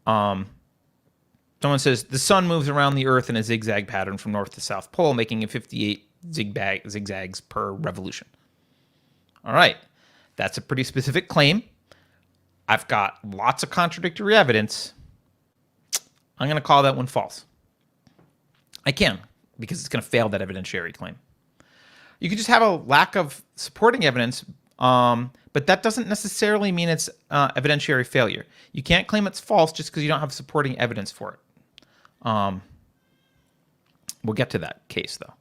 someone says the sun moves around the earth in a zigzag pattern from north to south pole, making it 58 zigzags per revolution. All right. That's a pretty specific claim. I've got lots of contradictory evidence. I'm going to call that one false. I can, because it's going to fail that evidentiary claim. You could just have a lack of supporting evidence, but that doesn't necessarily mean it's evidentiary failure. You can't claim it's false just because you don't have supporting evidence for it. We'll get to that case, though.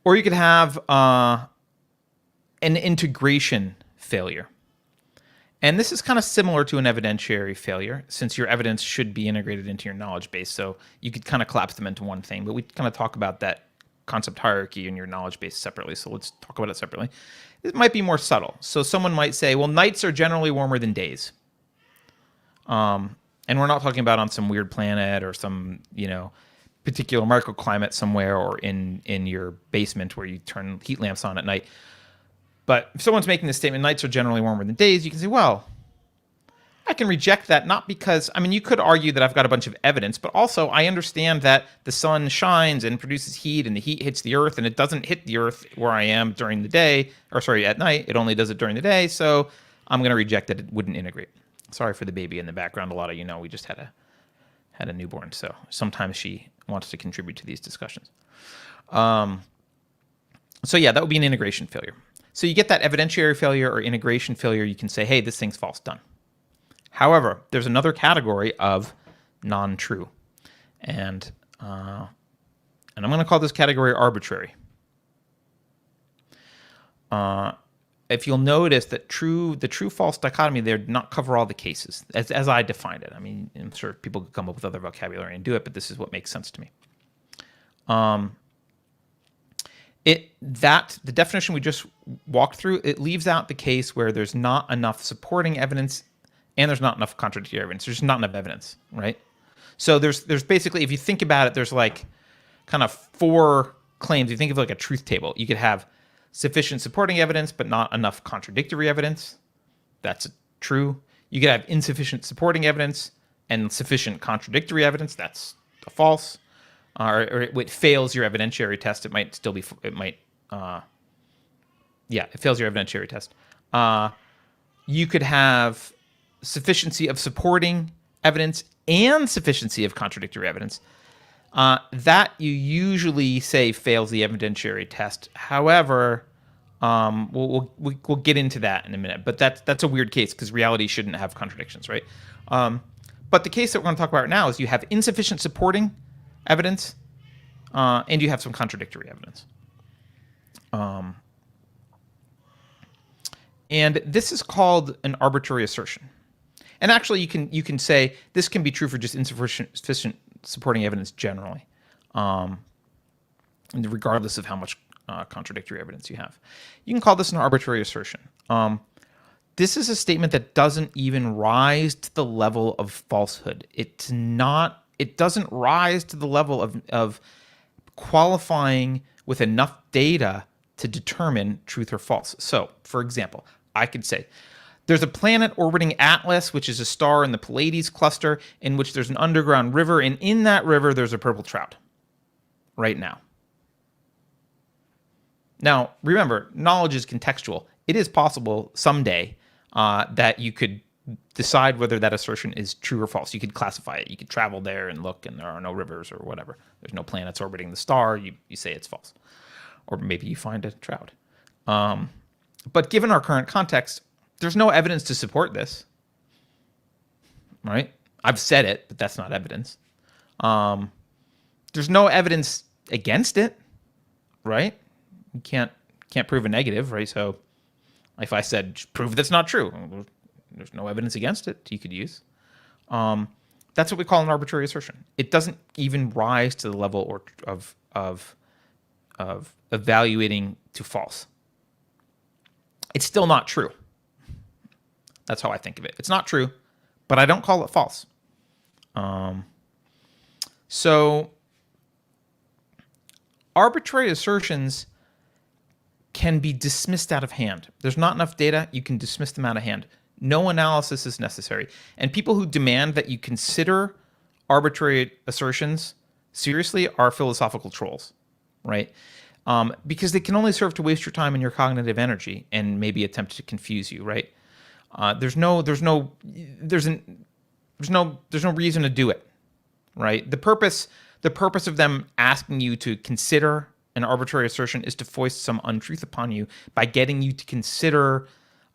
Or you could have an integration failure. And this is kind of similar to an evidentiary failure, since your evidence should be integrated into your knowledge base. So you could kind of collapse them into one thing, but we kind of talk about that concept hierarchy in your knowledge base separately. So let's talk about it separately. It might be more subtle. So someone might say, well, nights are generally warmer than days. And we're not talking about on some weird planet or some, particular microclimate somewhere or in your basement where you turn heat lamps on at night. But if someone's making this statement, nights are generally warmer than days, you can say, well, I can reject that, not because, I mean, you could argue that I've got a bunch of evidence, but also I understand that the sun shines and produces heat and the heat hits the earth and it doesn't hit the earth where I am during the day, or sorry, at night. It only does it during the day. So I'm going to reject that it wouldn't integrate. Sorry for the baby in the background. A lot of you know we just had a newborn. So sometimes she wants to contribute to these discussions. So yeah, that would be an integration failure. So you get that evidentiary failure or integration failure. You can say, hey, this thing's false, done. However, there's another category of non-true, and I'm going to call this category arbitrary. If you'll notice that the true-false dichotomy there did not cover all the cases, as I defined it. I mean, I'm sure people could come up with other vocabulary and do it, but this is what makes sense to me. The definition we just walked through, it leaves out the case where there's not enough supporting evidence and there's not enough contradictory evidence. There's not enough evidence, right? So there's basically, if you think about it, there's like kind of 4 claims. You think of like a truth table. You could have sufficient supporting evidence, but not enough contradictory evidence. That's true. You could have insufficient supporting evidence and sufficient contradictory evidence. That's a false. Or it fails your evidentiary test. It might still be, it fails your evidentiary test. You could have sufficiency of supporting evidence and sufficiency of contradictory evidence. That you usually say fails the evidentiary test. However, we'll get into that in a minute. But that's a weird case because reality shouldn't have contradictions, right? But the case that we're going to talk about now is you have insufficient supporting evidence, and you have some contradictory evidence. And this is called an arbitrary assertion. And actually, you can say this can be true for just insufficient supporting evidence generally, regardless of how much contradictory evidence you have. You can call this an arbitrary assertion. This is a statement that doesn't even rise to the level of falsehood. It doesn't rise to the level of qualifying with enough data to determine truth or false. So, for example, I could say, there's a planet orbiting Atlas, which is a star in the Pleiades cluster, in which there's an underground river, and in that river, there's a purple trout right now. Now, remember, knowledge is contextual. It is possible someday that you could decide whether that assertion is true or false. You could classify it. You could travel there and look, and there are no rivers or whatever. There's no planets orbiting the star. You say it's false. Or maybe you find a trout. But given our current context, there's no evidence to support this, right? I've said it, but that's not evidence. There's no evidence against it, right? You can't prove a negative, right? So if I said, prove that's not true, there's no evidence against it you could use. That's what we call an arbitrary assertion. It doesn't even rise to the level of evaluating to false. It's still not true. That's how I think of it. It's not true, but I don't call it false. So arbitrary assertions can be dismissed out of hand. There's not enough data. You can dismiss them out of hand. No analysis is necessary. And people who demand that you consider arbitrary assertions seriously are philosophical trolls, right? Because they can only serve to waste your time and your cognitive energy and maybe attempt to confuse you, right? There's no reason to do it, right? The purpose of them asking you to consider an arbitrary assertion is to foist some untruth upon you by getting you to consider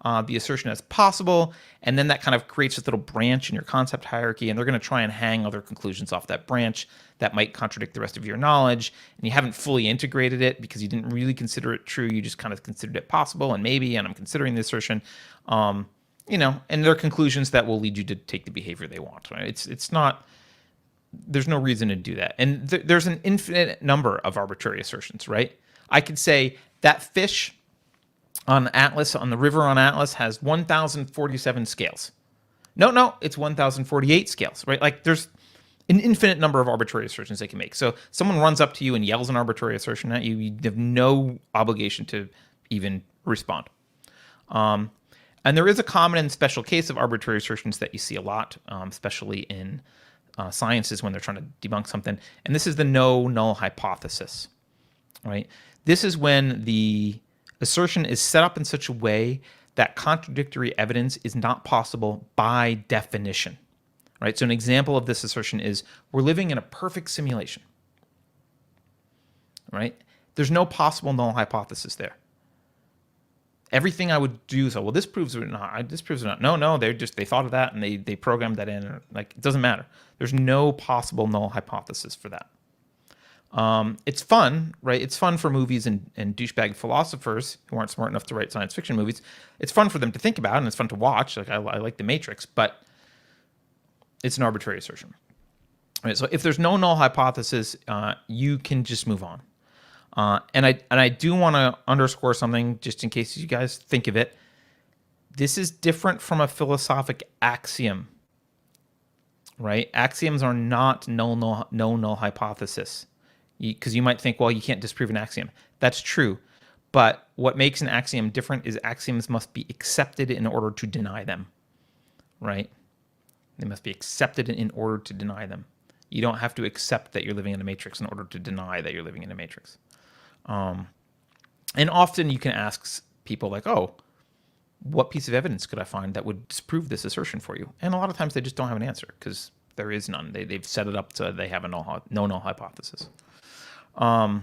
the assertion as possible, and then that kind of creates this little branch in your concept hierarchy, and they're going to try and hang other conclusions off that branch that might contradict the rest of your knowledge, and you haven't fully integrated it because you didn't really consider it true. You just kind of considered it possible, and maybe, and I'm considering the assertion. And there are conclusions that will lead you to take the behavior they want. Right? It's not. There's no reason to do that, and there's an infinite number of arbitrary assertions. Right? I could say that fish on Atlas, on the river on Atlas, has 1,047 scales. No, it's 1,048 scales. Right? Like an infinite number of arbitrary assertions they can make. So someone runs up to you and yells an arbitrary assertion at you, you have no obligation to even respond. And there is a common and special case of arbitrary assertions that you see a lot, especially in sciences when they're trying to debunk something. And this is the no null hypothesis, right? This is when the assertion is set up in such a way that contradictory evidence is not possible by definition, right? So an example of this assertion is we're living in a perfect simulation, right? There's no possible null hypothesis there. Everything I would do is, well, this proves it not. This proves it not. No, they thought of that and they programmed that in. Like, it doesn't matter. There's no possible null hypothesis for that. It's fun, right? It's fun for movies and douchebag philosophers who aren't smart enough to write science fiction movies. It's fun for them to think about and it's fun to watch. Like I like The Matrix, but it's an arbitrary assertion. Right? So if there's no null hypothesis, you can just move on. And I do want to underscore something just in case you guys think of it. This is different from a philosophic axiom, right? Axioms are not no null hypothesis. Because you might think, well, you can't disprove an axiom. That's true. But what makes an axiom different is axioms must be accepted in order to deny them, right? They must be accepted in order to deny them. You don't have to accept that you're living in a matrix in order to deny that you're living in a matrix. And often you can ask people like, oh, what piece of evidence could I find that would disprove this assertion for you? And a lot of times they just don't have an answer because there is none. They've set it up so they have a no null hypothesis. I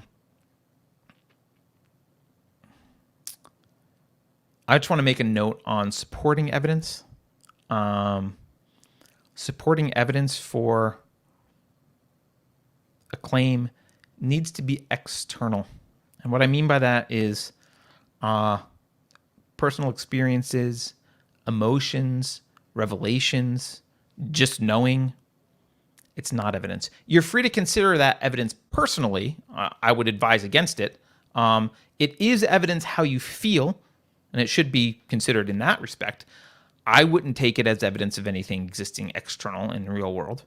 just want to make a note on supporting evidence. Supporting evidence for a claim needs to be external. And what I mean by that is personal experiences, emotions, revelations, just knowing. It's not evidence. You're free to consider that evidence personally. I would advise against it. It is evidence how you feel, and it should be considered in that respect. I wouldn't take it as evidence of anything existing external in the real world.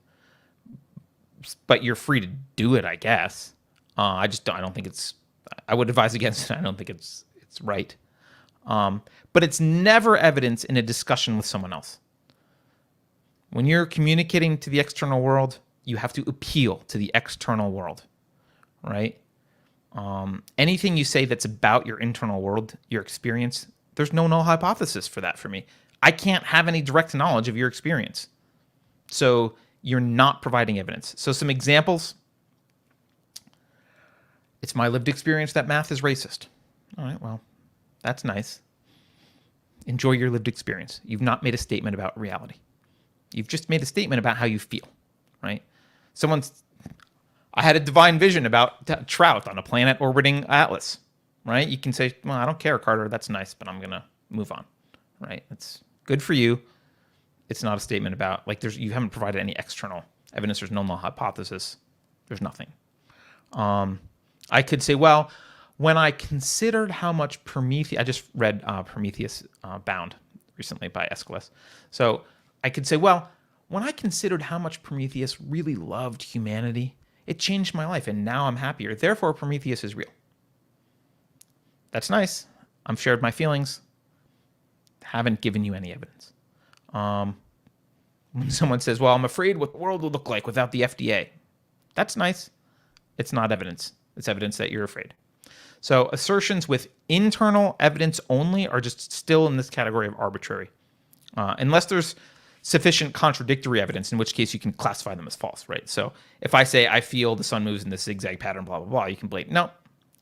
But you're free to do it, I guess. I don't think it's. I would advise against it. I don't think it's right. But it's never evidence in a discussion with someone else. When you're communicating to the external world, you have to appeal to the external world, right? Anything you say that's about your internal world, your experience, there's no null hypothesis for that for me. I can't have any direct knowledge of your experience. So you're not providing evidence. So some examples. It's my lived experience that math is racist. All right, well, that's nice. Enjoy your lived experience. You've not made a statement about reality. You've just made a statement about how you feel, right? I had a divine vision about Trout on a planet orbiting Atlas, right? You can say, well, I don't care, Carter. That's nice, but I'm going to move on, right? It's good for you. It's not a statement about, like, you haven't provided any external evidence. There's no null hypothesis. There's nothing. I could say, well, when I considered how much Prometheus, I just read Prometheus Bound recently by Aeschylus. So I could say, well, when I considered how much Prometheus really loved humanity, it changed my life, and now I'm happier. Therefore, Prometheus is real. That's nice. I've shared my feelings. Haven't given you any evidence. When someone says, well, I'm afraid what the world will look like without the FDA. That's nice. It's not evidence. It's evidence that you're afraid. So assertions with internal evidence only are just still in this category of arbitrary. Unless there's sufficient contradictory evidence, in which case you can classify them as false, right? So if I say, I feel the sun moves in this zigzag pattern, blah, blah, blah, you can blame, no,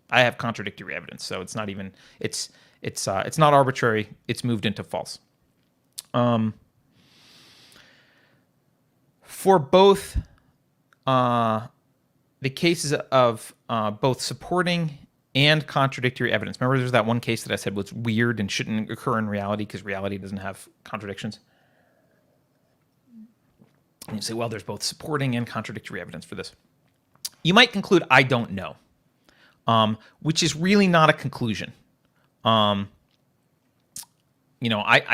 I have contradictory evidence. So it's not even, it's not arbitrary. It's moved into false. For both the cases of both supporting and contradictory evidence. Remember, there's that one case that I said was weird and shouldn't occur in reality because reality doesn't have contradictions. And you say, well, there's both supporting and contradictory evidence for this. You might conclude, I don't know, which is really not a conclusion. I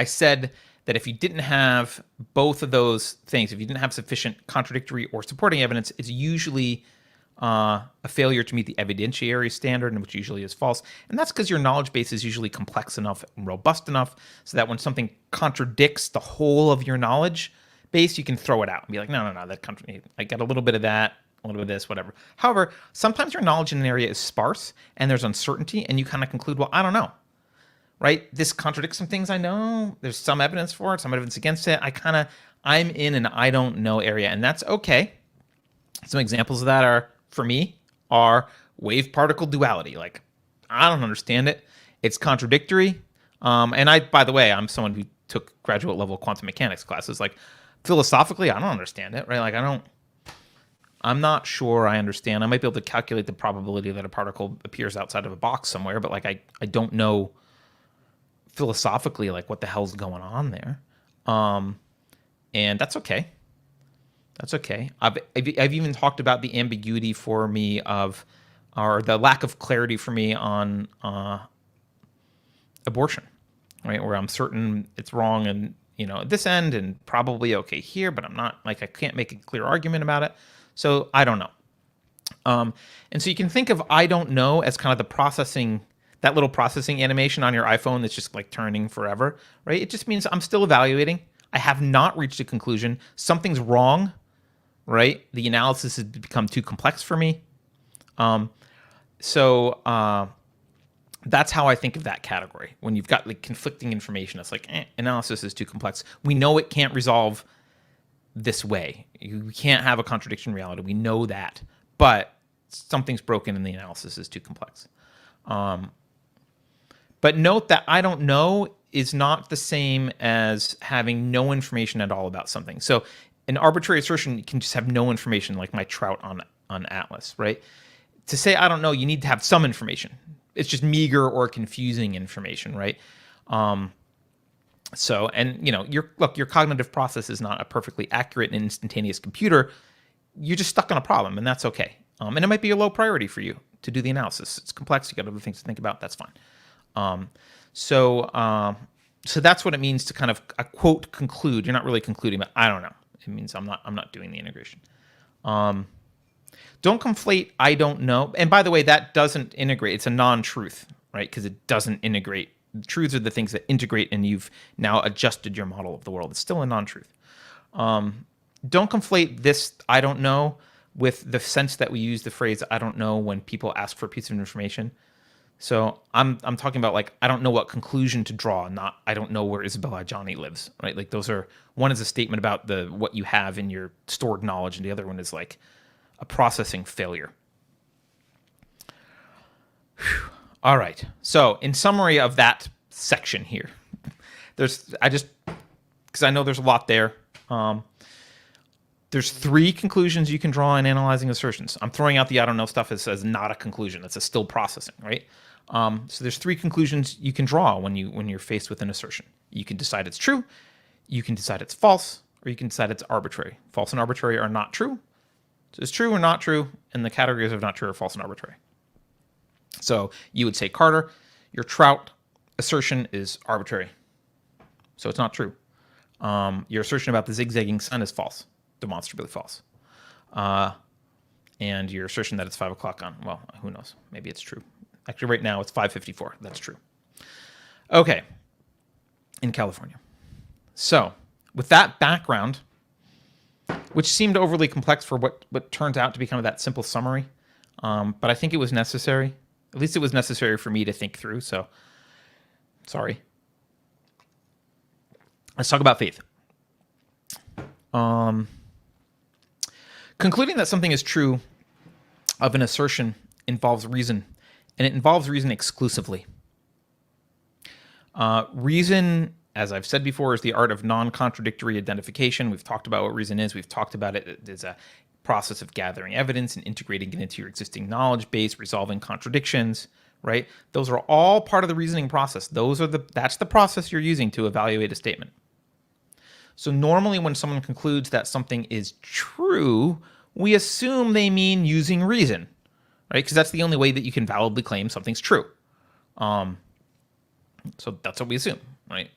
said that if you didn't have both of those things, if you didn't have sufficient contradictory or supporting evidence, it's usually a failure to meet the evidentiary standard, and which usually is false. And that's because your knowledge base is usually complex enough and robust enough so that when something contradicts the whole of your knowledge base, you can throw it out and be like, no, that I got a little bit of that, a little bit of this, whatever. However, sometimes your knowledge in an area is sparse and there's uncertainty, and you kind of conclude, well, I don't know. Right? This contradicts some things I know. There's some evidence for it, some evidence against it. I'm in an I don't know area, and that's okay. Some examples of that for me, are wave particle duality. Like, I don't understand it. It's contradictory. And by the way, I'm someone who took graduate level quantum mechanics classes. Like, philosophically, I don't understand it, right? Like, I'm not sure I understand. I might be able to calculate the probability that a particle appears outside of a box somewhere, but like, I don't know philosophically, like, what the hell's going on there. And that's okay. That's okay. I've even talked about the ambiguity for me or the lack of clarity for me on abortion, right? Where I'm certain it's wrong and, at this end and probably okay here, but I'm not, like, I can't make a clear argument about it. So I don't know. And so you can think of I don't know as kind of the processing, that little processing animation on your iPhone that's just like turning forever, right? It just means I'm still evaluating. I have not reached a conclusion. Something's wrong, right? The analysis has become too complex for me. So that's how I think of that category. When you've got like conflicting information, it's like, analysis is too complex. We know it can't resolve this way. You can't have a contradiction in reality. We know that, but something's broken and the analysis is too complex. But note that I don't know is not the same as having no information at all about something. So an arbitrary assertion can just have no information, like my Trout on Atlas, right? To say I don't know, you need to have some information. It's just meager or confusing information, right? So, and your cognitive process is not a perfectly accurate and instantaneous computer. You're just stuck on a problem, and that's okay. And it might be a low priority for you to do the analysis. It's complex. You got other things to think about. That's fine. So that's what it means to kind of a quote conclude. You're not really concluding, but I don't know. It means I'm not doing the integration. Don't conflate I don't know. And by the way, that doesn't integrate. It's a non-truth, right? Because it doesn't integrate. Truths are the things that integrate, and you've now adjusted your model of the world. It's still a non-truth. Don't conflate this I don't know with the sense that we use the phrase I don't know when people ask for a piece of information. So I'm talking about, like, I don't know what conclusion to draw, not I don't know where Isabella Adjani lives, right? Like, those are, one is a statement about what you have in your stored knowledge, and the other one is like a processing failure. Whew. All right. So in summary of that section here, because I know there's a lot there. There's 3 conclusions you can draw in analyzing assertions. I'm throwing out the I don't know stuff as not a conclusion. It's a still processing, right? So there's 3 conclusions you can draw when you're faced with an assertion. You can decide it's true, you can decide it's false, or you can decide it's arbitrary. False and arbitrary are not true. So it's true or not true, and the categories of not true are false and arbitrary. So you would say, Carter, your Trout assertion is arbitrary, so it's not true. Your assertion about the zigzagging sun is false, demonstrably false. And your assertion that it's 5 o'clock well, who knows? Maybe it's true. Actually, right now it's 5:54. That's true. Okay, in California. So with that background, which seemed overly complex for what turns out to be kind of that simple summary, but I think it was necessary. At least it was necessary for me to think through. So, sorry. Let's talk about faith. Concluding that something is true of an assertion involves reason, and it involves reason exclusively. Reason, as I've said before, is the art of non-contradictory identification. We've talked about what reason is. We've talked about it as a process of gathering evidence and integrating it into your existing knowledge base, resolving contradictions, right? Those are all part of the reasoning process. That's the process you're using to evaluate a statement. So normally when someone concludes that something is true, we assume they mean using reason, right? Because that's the only way that you can validly claim something's true. So that's what we assume, right?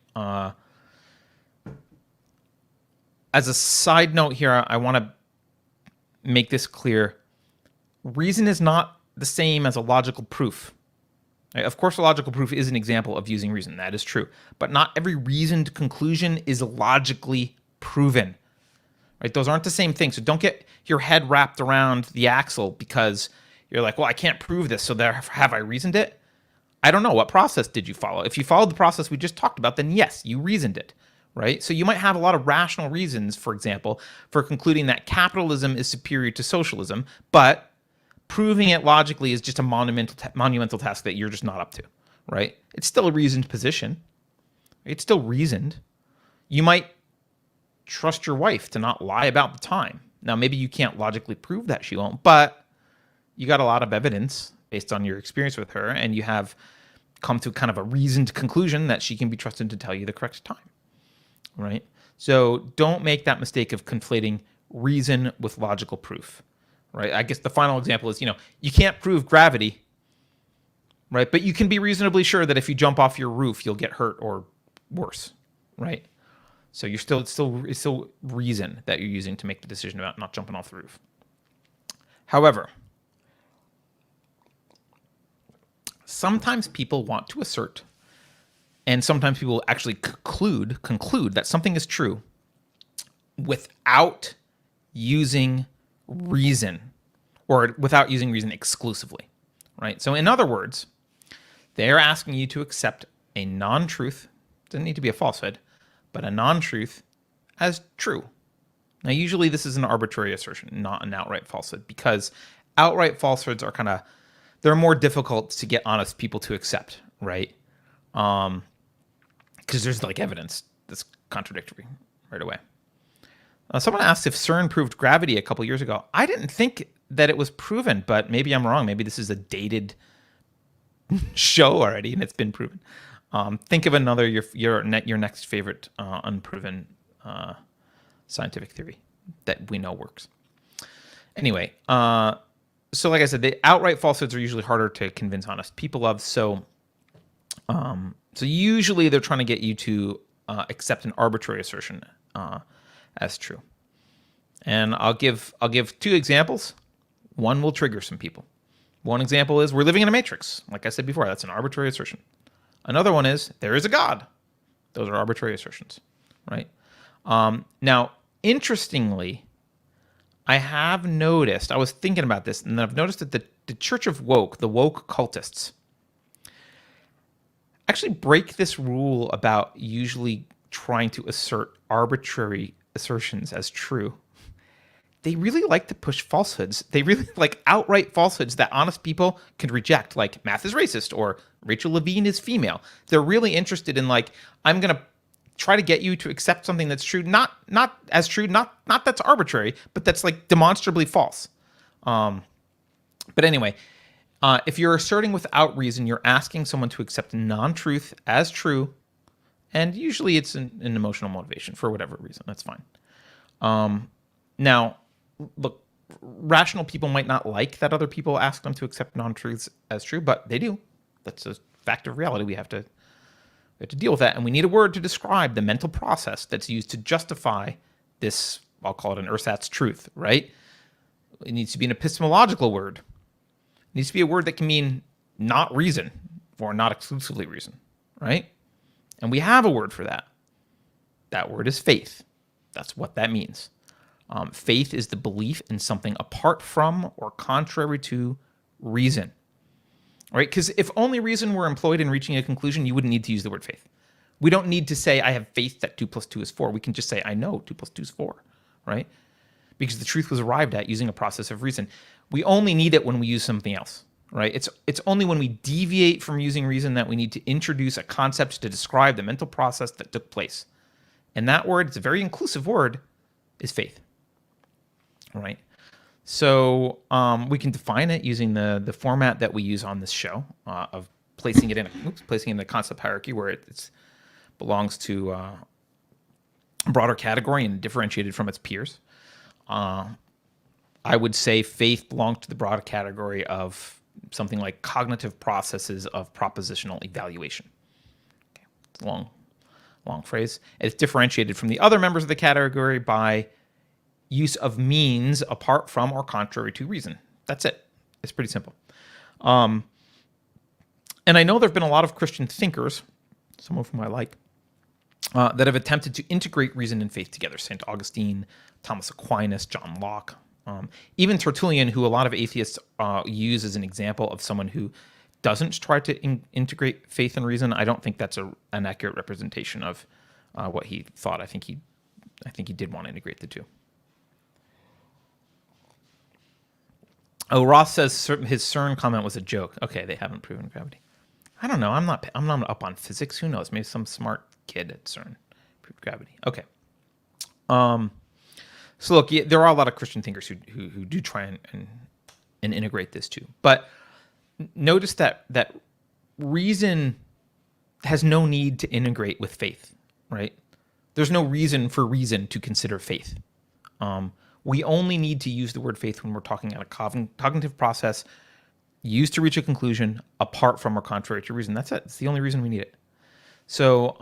as a side note here, I want to make this clear. Reason is not the same as a logical proof. Right? Of course, a logical proof is an example of using reason. That is true. But not every reasoned conclusion is logically proven. Right? Those aren't the same thing. So don't get your head wrapped around the axle because you're like, well, I can't prove this, so there have I reasoned it? I don't know. What process did you follow? If you followed the process we just talked about, then yes, you reasoned it. Right? So you might have a lot of rational reasons, for example, for concluding that capitalism is superior to socialism, but proving it logically is just a monumental task that you're just not up to, right? It's still a reasoned position. It's still reasoned. You might trust your wife to not lie about the time. Now, maybe you can't logically prove that she won't, but you got a lot of evidence based on your experience with her, and you have come to kind of a reasoned conclusion that she can be trusted to tell you the correct time, right? So don't make that mistake of conflating reason with logical proof. Right. I guess the final example is, you can't prove gravity, right? But you can be reasonably sure that if you jump off your roof, you'll get hurt or worse, right? So it's still reason that you're using to make the decision about not jumping off the roof. However, sometimes people want to assert, and sometimes people actually conclude that something is true without using reason, or without using reason exclusively, right? So in other words, they're asking you to accept a non-truth, doesn't need to be a falsehood, but a non-truth as true. Now, usually this is an arbitrary assertion, not an outright falsehood, because outright falsehoods are they're more difficult to get honest people to accept, right? Because there's evidence that's contradictory right away. Someone asked if CERN proved gravity a couple years ago. I didn't think that it was proven, but maybe I'm wrong. Maybe this is a dated show already, and it's been proven. Think of another your next favorite unproven scientific theory that we know works. Anyway, so like I said, the outright falsehoods are usually harder to convince honest people of. So usually they're trying to get you to accept an arbitrary assertion as true. And I'll give two examples. One will trigger some people. One example is we're living in a matrix. Like I said before, that's an arbitrary assertion. Another one is there is a God. Those are arbitrary assertions, right? Now, interestingly, I have noticed, I was thinking about this, and I've noticed that the Church of Woke, the woke cultists, actually break this rule about usually trying to assert arbitrary assertions as true. They really like to push falsehoods. They really like outright falsehoods that honest people can reject, like math is racist or Rachel Levine is female. They're really interested in I'm going to try to get you to accept something that's true, not as true, not that's arbitrary, but that's demonstrably false. But anyway, if you're asserting without reason, you're asking someone to accept non-truth as true. And usually it's an emotional motivation for whatever reason. That's fine. Now, look, rational people might not like that other people ask them to accept non-truths as true, but they do. That's a fact of reality. We have to deal with that. And we need a word to describe the mental process that's used to justify this, I'll call it an ersatz truth, right? It needs to be an epistemological word. It needs to be a word that can mean not reason or not exclusively reason, right? And we have a word for that. That word is faith. That's what that means. Faith is the belief in something apart from or contrary to reason. Right? Because if only reason were employed in reaching a conclusion, you wouldn't need to use the word faith. We don't need to say, I have faith that 2 + 2 is 4. We can just say, I know 2 + 2 is 4. Right? Because the truth was arrived at using a process of reason. We only need it when we use something else. Right? It's only when we deviate from using reason that we need to introduce a concept to describe the mental process that took place. And that word, it's a very inclusive word, is faith. All right? So we can define it using the format that we use on this show of placing it in the concept hierarchy where it belongs to a broader category and differentiated from its peers. I would say faith belongs to the broader category of something like cognitive processes of propositional evaluation. Okay. It's a long long phrase. It's differentiated from the other members of the category by use of means apart from or contrary to reason. That's it. It's pretty simple. And I know there have been a lot of Christian thinkers, some of whom I like, that have attempted to integrate reason and faith together. St. Augustine, Thomas Aquinas, John Locke, even Tertullian, who a lot of atheists use as an example of someone who doesn't try to integrate faith and reason. I don't think that's an accurate representation of what he thought. I think he did want to integrate the two. Oh, Ross says his CERN comment was a joke. Okay, they haven't proven gravity. I don't know. I'm not up on physics. Who knows? Maybe some smart kid at CERN proved gravity. Okay. So look, there are a lot of Christian thinkers who do try and integrate this too. But notice that reason has no need to integrate with faith, right? There's no reason for reason to consider faith. We only need to use the word faith when we're talking about a cognitive process used to reach a conclusion apart from or contrary to reason. That's it. It's the only reason we need it. So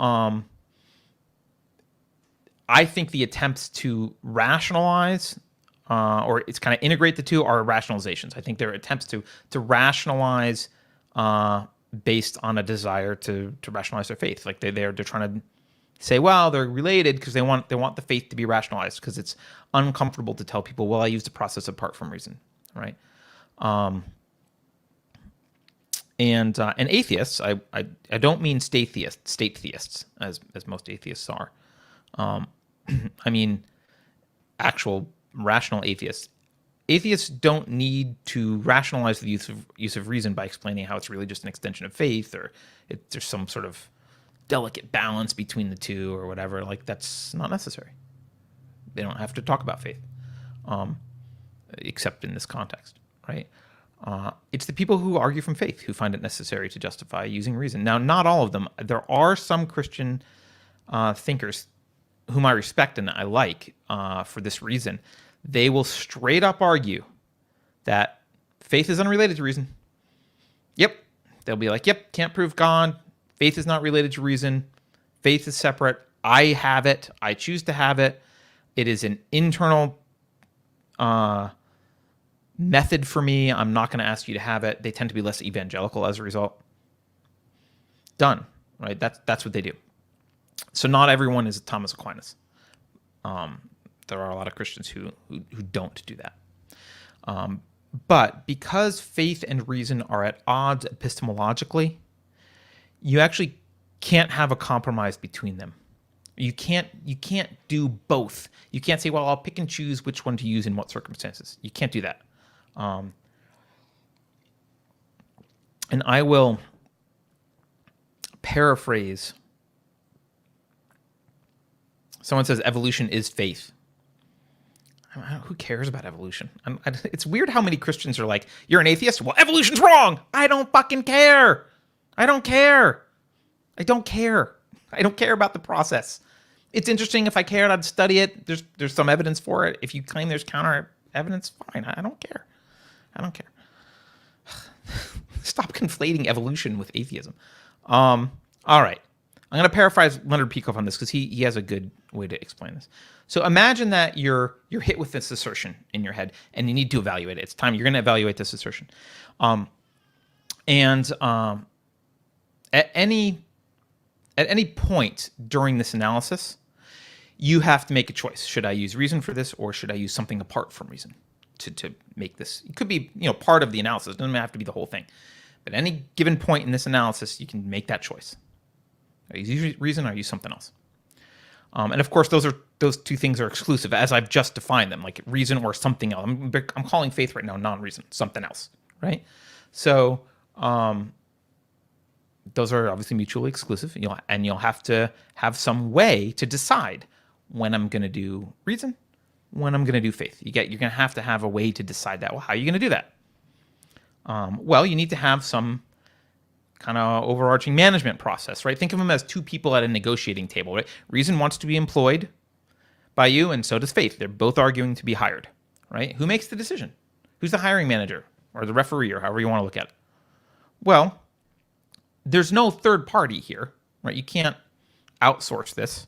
I think the attempts to rationalize or it's kind of integrate the two are rationalizations. I think they're attempts to rationalize based on a desire to rationalize their faith. Like they're trying to say, well, they're related because they want the faith to be rationalized because it's uncomfortable to tell people, well, I used a process apart from reason, right? And atheists, I don't mean state theists as most atheists are. I mean actual rational atheists. Atheists don't need to rationalize the use of reason by explaining how it's really just an extension of faith or there's some sort of delicate balance between the two or whatever. Like that's not necessary. They don't have to talk about faith, except in this context, right? It's the people who argue from faith who find it necessary to justify using reason. Now, not all of them. There are some Christian thinkers whom I respect and I like for this reason. They will straight up argue that faith is unrelated to reason. Yep. They'll be like, yep, can't prove God. Faith is not related to reason. Faith is separate. I have it. I choose to have it. It is an internal method for me. I'm not going to ask you to have it. They tend to be less evangelical as a result. Done. Right? That's what they do. So not everyone is Thomas Aquinas. There are a lot of Christians who don't do that. But because faith and reason are at odds epistemologically, you actually can't have a compromise between them. You can't do both. You can't say, well, I'll pick and choose which one to use in what circumstances. You can't do that. And I will paraphrase. Someone says evolution is faith. Who cares about evolution? It's weird how many Christians are like, you're an atheist? Well, evolution's wrong. I don't fucking care. I don't care. I don't care. I don't care about the process. It's interesting. If I cared, I'd study it. There's some evidence for it. If you claim there's counter evidence, fine. I don't care. I don't care. Stop conflating evolution with atheism. All right. I'm going to paraphrase Leonard Peikoff on this because he has a good way to explain this. So imagine that you're hit with this assertion in your head and you need to evaluate it. It's time you're going to evaluate this assertion. At any point during this analysis, you have to make a choice. Should I use reason for this or should I use something apart from reason to make this? It could be, part of the analysis. It doesn't have to be the whole thing. But at any given point in this analysis, you can make that choice. Are you use reason or use something else? And of course, those two things are exclusive as I've just defined them, like reason or something else. I'm calling faith right now non-reason, something else, right? So those are obviously mutually exclusive. You'll have to have some way to decide when I'm going to do reason, when I'm going to do faith. You're going to have a way to decide that. Well, how are you going to do that? Well, you need to have some kind of overarching management process, right? Think of them as two people at a negotiating table, right? Reason wants to be employed by you, and so does faith. They're both arguing to be hired, right? Who makes the decision? Who's the hiring manager or the referee or however you want to look at it? Well, there's no third party here, right? You can't outsource this.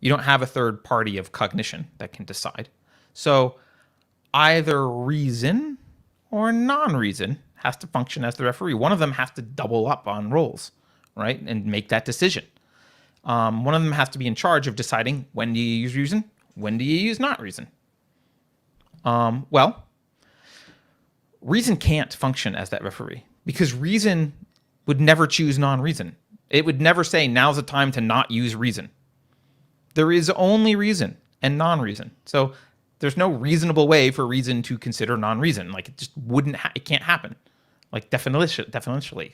You don't have a third party of cognition that can decide. So either reason or non-reason has to function as the referee. One of them has to double up on roles, right, and make that decision. One of them has to be in charge of deciding when do you use reason, when do you use not reason. Well, reason can't function as that referee because reason would never choose non-reason. It would never say now's the time to not use reason. There is only reason and non-reason. So there's no reasonable way for reason to consider non-reason. Like it just wouldn't, it can't happen. Like definitionally,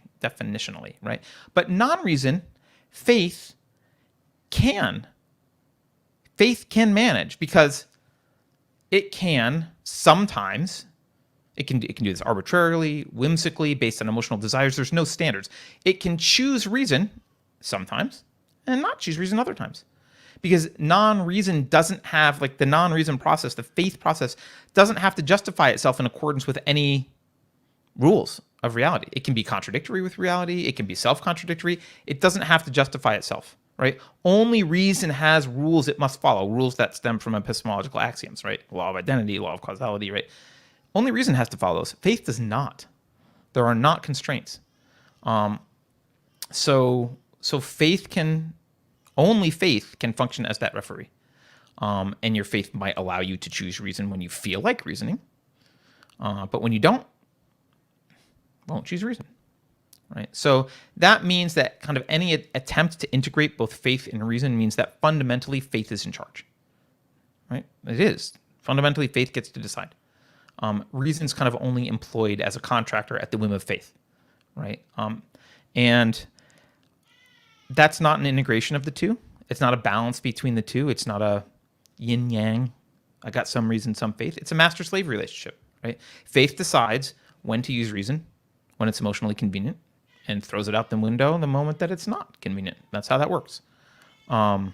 right? But non-reason, faith can manage because it can sometimes, it can do this arbitrarily, whimsically, based on emotional desires. There's no standards. It can choose reason sometimes and not choose reason other times. Because non-reason doesn't have, like the non-reason process, the faith process, doesn't have to justify itself in accordance with any rules of reality. It can be contradictory with reality. It can be self-contradictory. It doesn't have to justify itself, right? Only reason has rules it must follow, rules that stem from epistemological axioms, right? Law of identity, law of causality, right? Only reason has to follow those. Faith does not. There are not constraints. So faith can... Only faith can function as that referee. And your faith might allow you to choose reason when you feel like reasoning. But when you don't, won't choose reason. Right? So that means that kind of any attempt to integrate both faith and reason means that fundamentally faith is in charge. Right? It is. Fundamentally, faith gets to decide. Reason's kind of only employed as a contractor at the whim of faith. Right? And that's not an integration of the two. It's not a balance between the two. It's not a yin yang. I got some reason, some faith. It's a master-slave relationship, right? Faith decides when to use reason, when it's emotionally convenient, and throws it out the window the moment that it's not convenient. That's how that works. And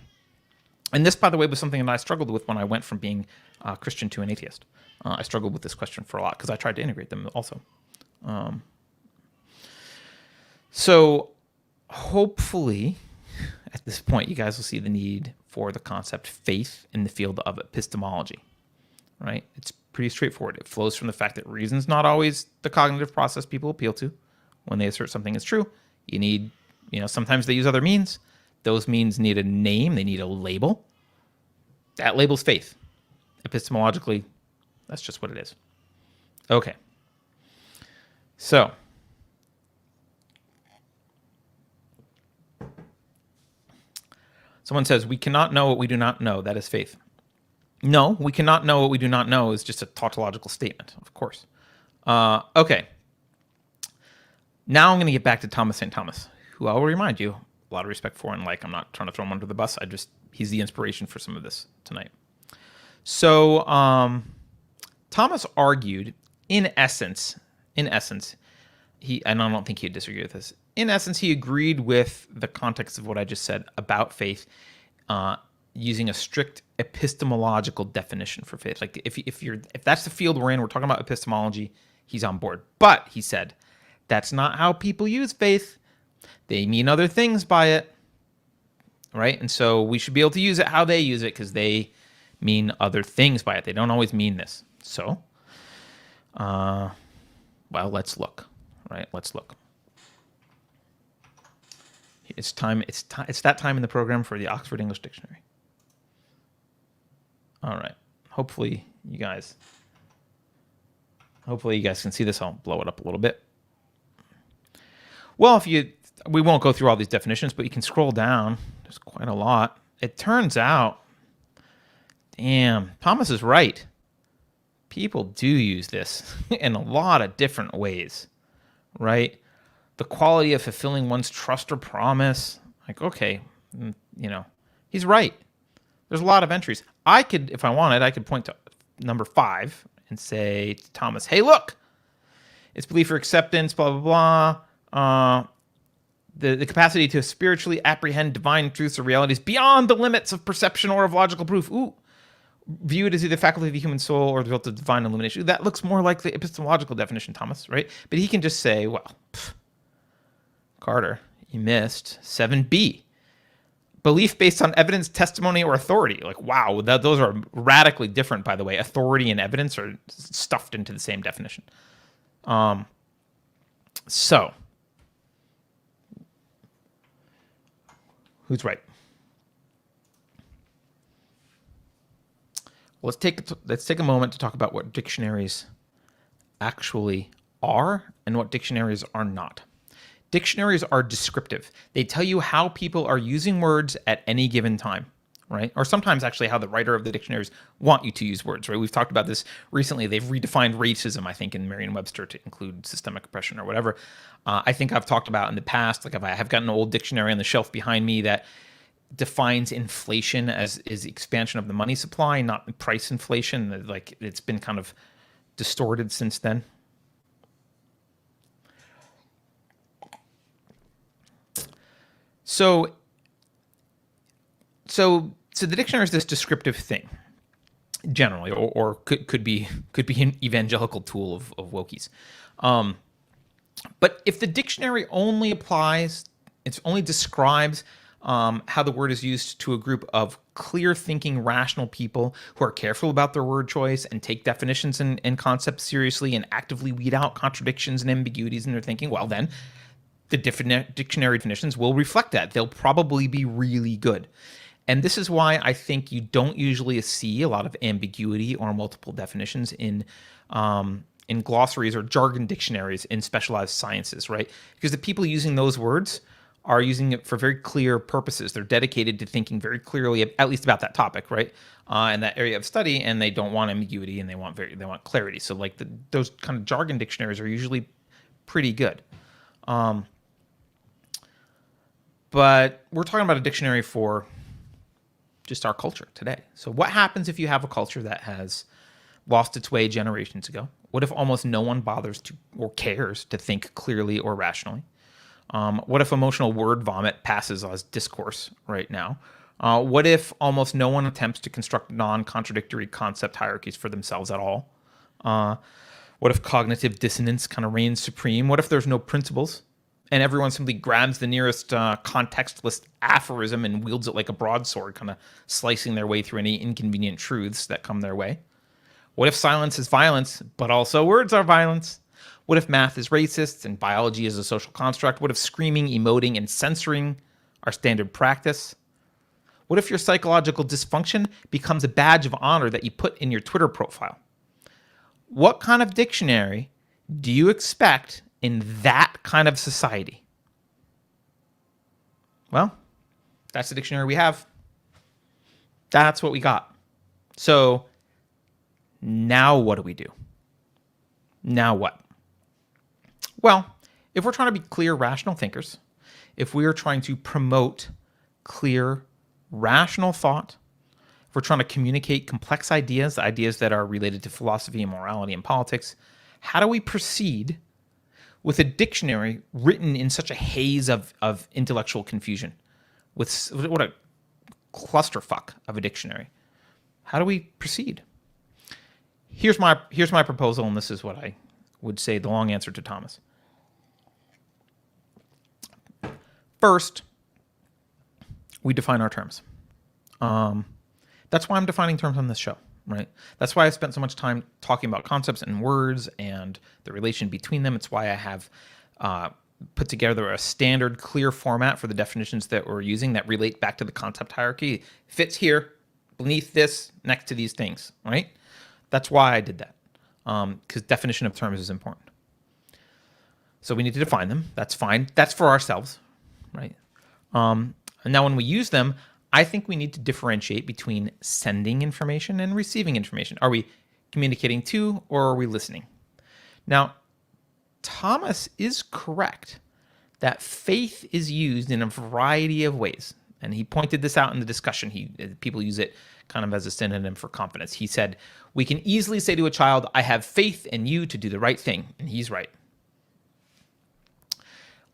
this, by the way, was something that I struggled with when I went from being a Christian to an atheist. I struggled with this question for a lot because I tried to integrate them also. So hopefully, at this point, you guys will see the need for the concept faith in the field of epistemology, right? It's pretty straightforward. It flows from the fact that reason's not always the cognitive process people appeal to when they assert something is true. You need, sometimes they use other means. Those means need a name. They need a label. That label's faith. Epistemologically, that's just what it is. Okay. So, someone says, we cannot know what we do not know. That is faith. No, we cannot know what we do not know is just a tautological statement, of course. Okay. Now I'm going to get back to Thomas St. Thomas, who I will remind you, a lot of respect for and like. I'm not trying to throw him under the bus. He's the inspiration for some of this tonight. So Thomas argued, in essence, and I don't think he'd disagree with this. In essence, he agreed with the context of what I just said about faith, using a strict epistemological definition for faith. Like if that's the field we're in, we're talking about epistemology, he's on board. But he said, that's not how people use faith. They mean other things by it, right? And so we should be able to use it how they use it because they mean other things by it. They don't always mean this. So, well, let's look, right? Let's look. It's time. It's that time in the program for the Oxford English Dictionary. All right. Hopefully you guys can see this. I'll blow it up a little bit. Well, we won't go through all these definitions, but you can scroll down. There's quite a lot. It turns out, damn, Thomas is right. People do use this in a lot of different ways, right? The quality of fulfilling one's trust or promise. Like, okay, he's right. There's a lot of entries. If I wanted, I could point to number 5 and say to Thomas, hey, look, it's belief or acceptance, blah, blah, blah. The capacity to spiritually apprehend divine truths or realities beyond the limits of perception or of logical proof. Ooh, view it as either faculty of the human soul or the result of divine illumination. That looks more like the epistemological definition, Thomas, right? But he can just say, well, Carter, you missed 7b. Belief based on evidence, testimony, or authority. Like, wow, those are radically different, by the way. Authority and evidence are stuffed into the same definition. So, who's right? Let's take a moment to talk about what dictionaries actually are and what dictionaries are not. Dictionaries are descriptive. They tell you how people are using words at any given time, right? Or sometimes actually how the writer of the dictionaries want you to use words, right? We've talked about this recently. They've redefined racism, I think, in Merriam-Webster to include systemic oppression or whatever. I think I've talked about in the past, like if I have got an old dictionary on the shelf behind me that defines inflation as is the expansion of the money supply, not price inflation. Like it's been kind of distorted since then. So the dictionary is this descriptive thing, generally, or could be an evangelical tool of wokies. But if the dictionary only applies, it only describes how the word is used to a group of clear-thinking, rational people who are careful about their word choice and take definitions and concepts seriously and actively weed out contradictions and ambiguities in their thinking, well then, the dictionary definitions will reflect that. They'll probably be really good. And this is why I think you don't usually see a lot of ambiguity or multiple definitions in glossaries or jargon dictionaries in specialized sciences, right? Because the people using those words are using it for very clear purposes. They're dedicated to thinking very clearly, at least about that topic, right? And that area of study, and they don't want ambiguity and they want clarity. So like those kind of jargon dictionaries are usually pretty good. But we're talking about a dictionary for just our culture today. So what happens if you have a culture that has lost its way generations ago? What if almost no one bothers to or cares to think clearly or rationally? What if emotional word vomit passes as discourse right now? What if almost no one attempts to construct non-contradictory concept hierarchies for themselves at all? What if cognitive dissonance kind of reigns supreme? What if there's no principles and everyone simply grabs the nearest contextless aphorism and wields it like a broadsword, kind of slicing their way through any inconvenient truths that come their way? What if silence is violence, but also words are violence? What if math is racist and biology is a social construct? What if screaming, emoting, and censoring are standard practice? What if your psychological dysfunction becomes a badge of honor that you put in your Twitter profile? What kind of dictionary do you expect in that kind of society? Well, that's the dictionary we have. That's what we got. So now what do we do? Now what? Well, if we're trying to be clear, rational thinkers, if we are trying to promote clear, rational thought, if we're trying to communicate complex ideas, ideas that are related to philosophy and morality and politics, how do we proceed with a dictionary written in such a haze of intellectual confusion? What a clusterfuck of a dictionary. How do we proceed? Here's my proposal, and this is what I would say the long answer to Thomas. First, we define our terms. That's why I'm defining terms on this show, right? That's why I spent so much time talking about concepts and words and the relation between them. It's why I have put together a standard, clear format for the definitions that we're using that relate back to the concept hierarchy. Fits here, beneath this, next to these things, right? That's why I did that, because definition of terms is important. So we need to define them. That's fine. That's for ourselves, right? And now when we use them, I think we need to differentiate between sending information and receiving information. Are we communicating to, or are we listening? Now, Thomas is correct that faith is used in a variety of ways. And he pointed this out in the discussion. People use it kind of as a synonym for confidence. He said, we can easily say to a child, I have faith in you to do the right thing. And he's right.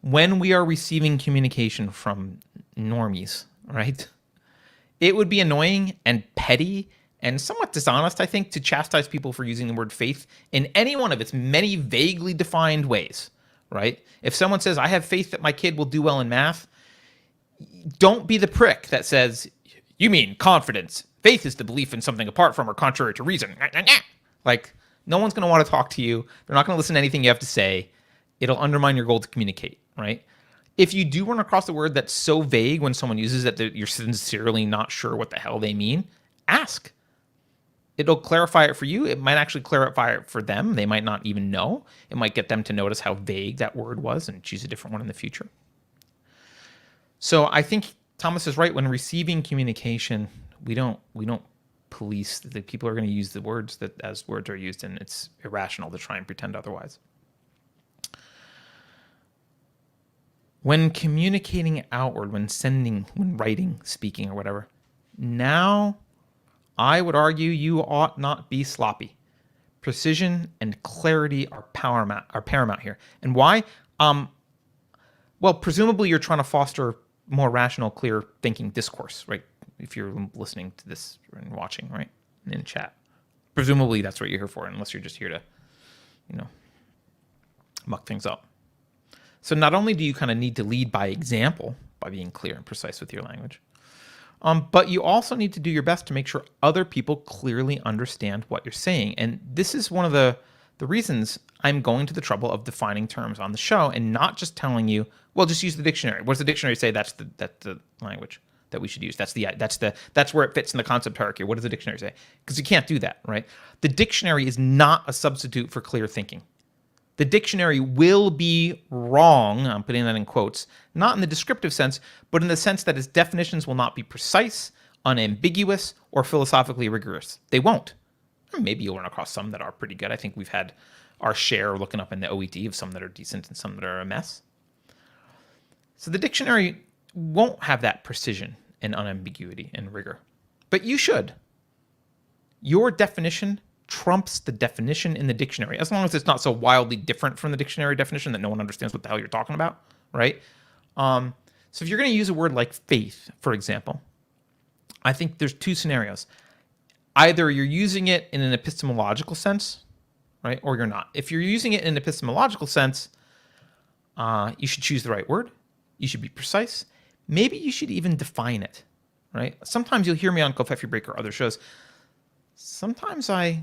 When we are receiving communication from normies, right, it would be annoying and petty and somewhat dishonest, I think, to chastise people for using the word faith in any one of its many vaguely defined ways, right? If someone says, I have faith that my kid will do well in math, don't be the prick that says, you mean confidence. Faith is the belief in something apart from or contrary to reason. Like, no one's going to want to talk to you. They're not going to listen to anything you have to say. It'll undermine your goal to communicate, right? If you do run across a word that's so vague when someone uses it that you're sincerely not sure what the hell they mean, ask. It'll clarify it for you. It might actually clarify it for them. They might not even know. It might get them to notice how vague that word was and choose a different one in the future. So I think Thomas is right. When receiving communication, we don't police the people are going to use the words that as words are used, and it's irrational to try and pretend otherwise. When communicating outward, when sending, when writing, speaking, or whatever, now I would argue you ought not be sloppy. Precision and clarity are paramount here. And why? Well, presumably you're trying to foster more rational, clear thinking discourse, right? If you're listening to this and watching, right, in chat. Presumably that's what you're here for, unless you're just here to, muck things up. So not only do you kind of need to lead by example, by being clear and precise with your language, but you also need to do your best to make sure other people clearly understand what you're saying. And this is one of the reasons I'm going to the trouble of defining terms on the show and not just telling you, well, just use the dictionary. What does the dictionary say? That's the language that we should use. That's where it fits in the concept hierarchy. What does the dictionary say? Because you can't do that, right? The dictionary is not a substitute for clear thinking. The dictionary will be wrong, I'm putting that in quotes, not in the descriptive sense, but in the sense that its definitions will not be precise, unambiguous, or philosophically rigorous. They won't. Maybe you'll run across some that are pretty good. I think we've had our share looking up in the OET of some that are decent and some that are a mess. So the dictionary won't have that precision and unambiguity and rigor. But you should. Your definition trumps the definition in the dictionary, as long as it's not so wildly different from the dictionary definition that no one understands what the hell you're talking about, right? So if you're going to use a word like faith, for example, I think there's two scenarios. Either you're using it in an epistemological sense, right, or you're not. If you're using it in an epistemological sense, you should choose the right word. You should be precise. Maybe you should even define it, right? Sometimes you'll hear me on Kofefi Break or other shows. Sometimes I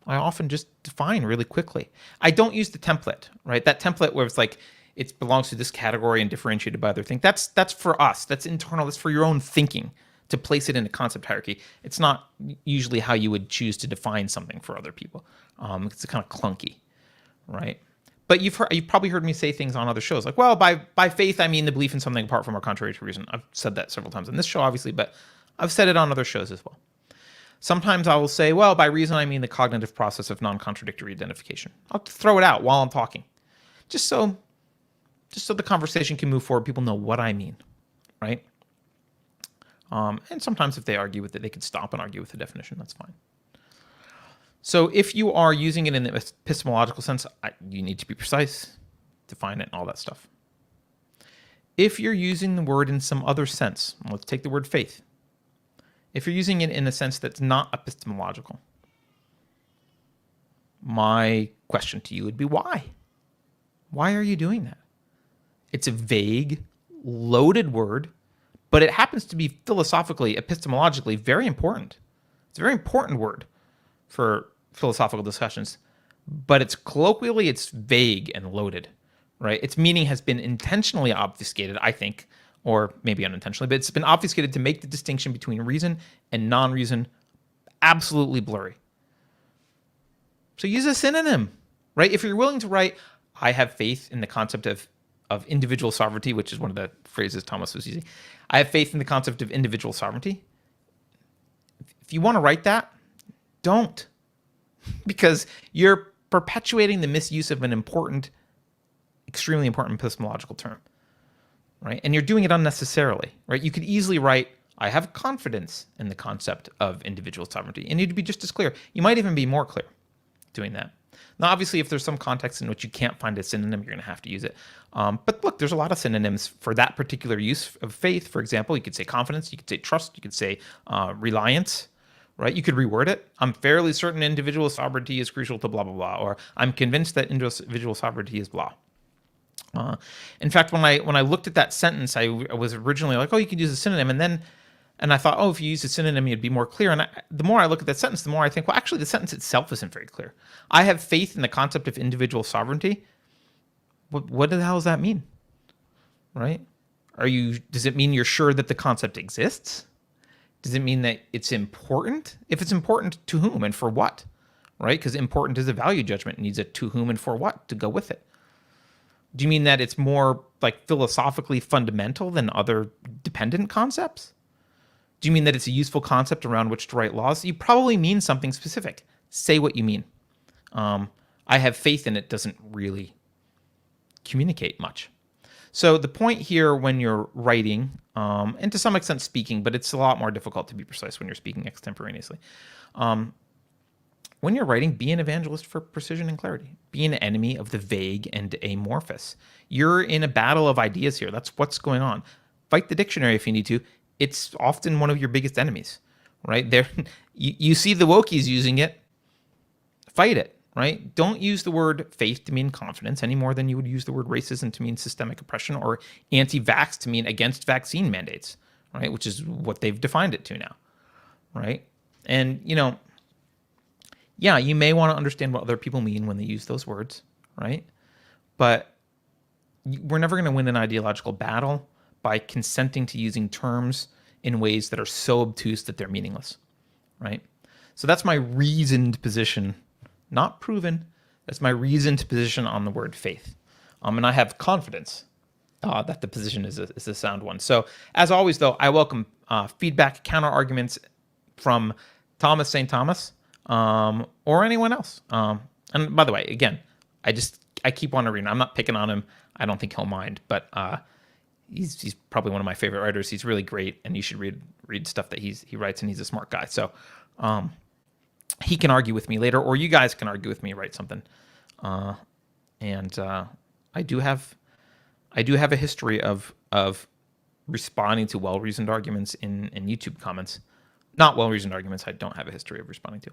often just define really quickly. I don't use the template, right? That template where it's like it belongs to this category and differentiated by other things. That's for us. That's internal. That's for your own thinking to place it in a concept hierarchy. It's not usually how you would choose to define something for other people. It's kind of clunky, right? But you've probably heard me say things on other shows like, well, by faith I mean the belief in something apart from or contrary to reason. I've said that several times on this show, obviously, but I've said it on other shows as well. Sometimes I will say, well, by reason I mean the cognitive process of non-contradictory identification. I'll throw it out while I'm talking, just so the conversation can move forward. People know what I mean, right? And sometimes if they argue with it, they could stop and argue with the definition. That's fine. So if you are using it in the epistemological sense, you need to be precise, define it, and all that stuff. If you're using the word in some other sense, let's take the word faith. If you're using it in a sense that's not epistemological, my question to you would be why? Why are you doing that? It's a vague, loaded word, but it happens to be philosophically, epistemologically very important. It's a very important word for philosophical discussions, but it's colloquially, it's vague and loaded, right? Its meaning has been intentionally obfuscated, I think, or maybe unintentionally, but it's been obfuscated to make the distinction between reason and non-reason absolutely blurry. So use a synonym, right? If you're willing to write, I have faith in the concept of individual sovereignty, which is one of the phrases Thomas was using. I have faith in the concept of individual sovereignty. If you want to write that, don't. Because you're perpetuating the misuse of an important, extremely important epistemological term. Right? And you're doing it unnecessarily, right? You could easily write, I have confidence in the concept of individual sovereignty. And you'd be just as clear. You might even be more clear doing that. Now, obviously, if there's some context in which you can't find a synonym, you're going to have to use it. But look, there's a lot of synonyms for that particular use of faith. For example, you could say confidence, you could say trust, you could say reliance, right? You could reword it. I'm fairly certain individual sovereignty is crucial to blah, blah, blah. Or I'm convinced that individual sovereignty is blah. In fact, when I looked at that sentence, I was originally like, oh, you could use a synonym, and I thought, oh, if you use a synonym, it'd be more clear. And the more I look at that sentence, the more I think, well, actually, the sentence itself isn't very clear. I have faith in the concept of individual sovereignty. What the hell does that mean? Right? Does it mean you're sure that the concept exists? Does it mean that it's important? If it's important, to whom and for what? Right? Because important is a value judgment. It needs a to whom and for what to go with it. Do you mean that it's more like philosophically fundamental than other dependent concepts? Do you mean that it's a useful concept around which to write laws? You probably mean something specific. Say what you mean. I have faith in it doesn't really communicate much. So the point here when you're writing, and to some extent speaking, but it's a lot more difficult to be precise when you're speaking extemporaneously. When you're writing, be an evangelist for precision and clarity. Be an enemy of the vague and amorphous. You're in a battle of ideas here. That's what's going on. Fight the dictionary if you need to. It's often one of your biggest enemies, right? You see the wokies using it. Fight it, right? Don't use the word faith to mean confidence any more than you would use the word racism to mean systemic oppression or anti-vax to mean against vaccine mandates, right? Which is what they've defined it to now, right? And, yeah, you may want to understand what other people mean when they use those words, right? But we're never going to win an ideological battle by consenting to using terms in ways that are so obtuse that they're meaningless, right? So that's my reasoned position, not proven. That's my reasoned position on the word faith. And I have confidence that the position is a sound one. So as always, though, I welcome feedback, counter arguments from Thomas St. Thomas or anyone else. And by the way, again, I keep on reading. I'm not picking on him. I don't think he'll mind, but he's probably one of my favorite writers. He's really great, and you should read stuff that he writes, and he's a smart guy. So he can argue with me later, or you guys can argue with me, write something. And I do have a history of responding to well-reasoned arguments in YouTube comments. Not well-reasoned arguments I don't have a history of responding to.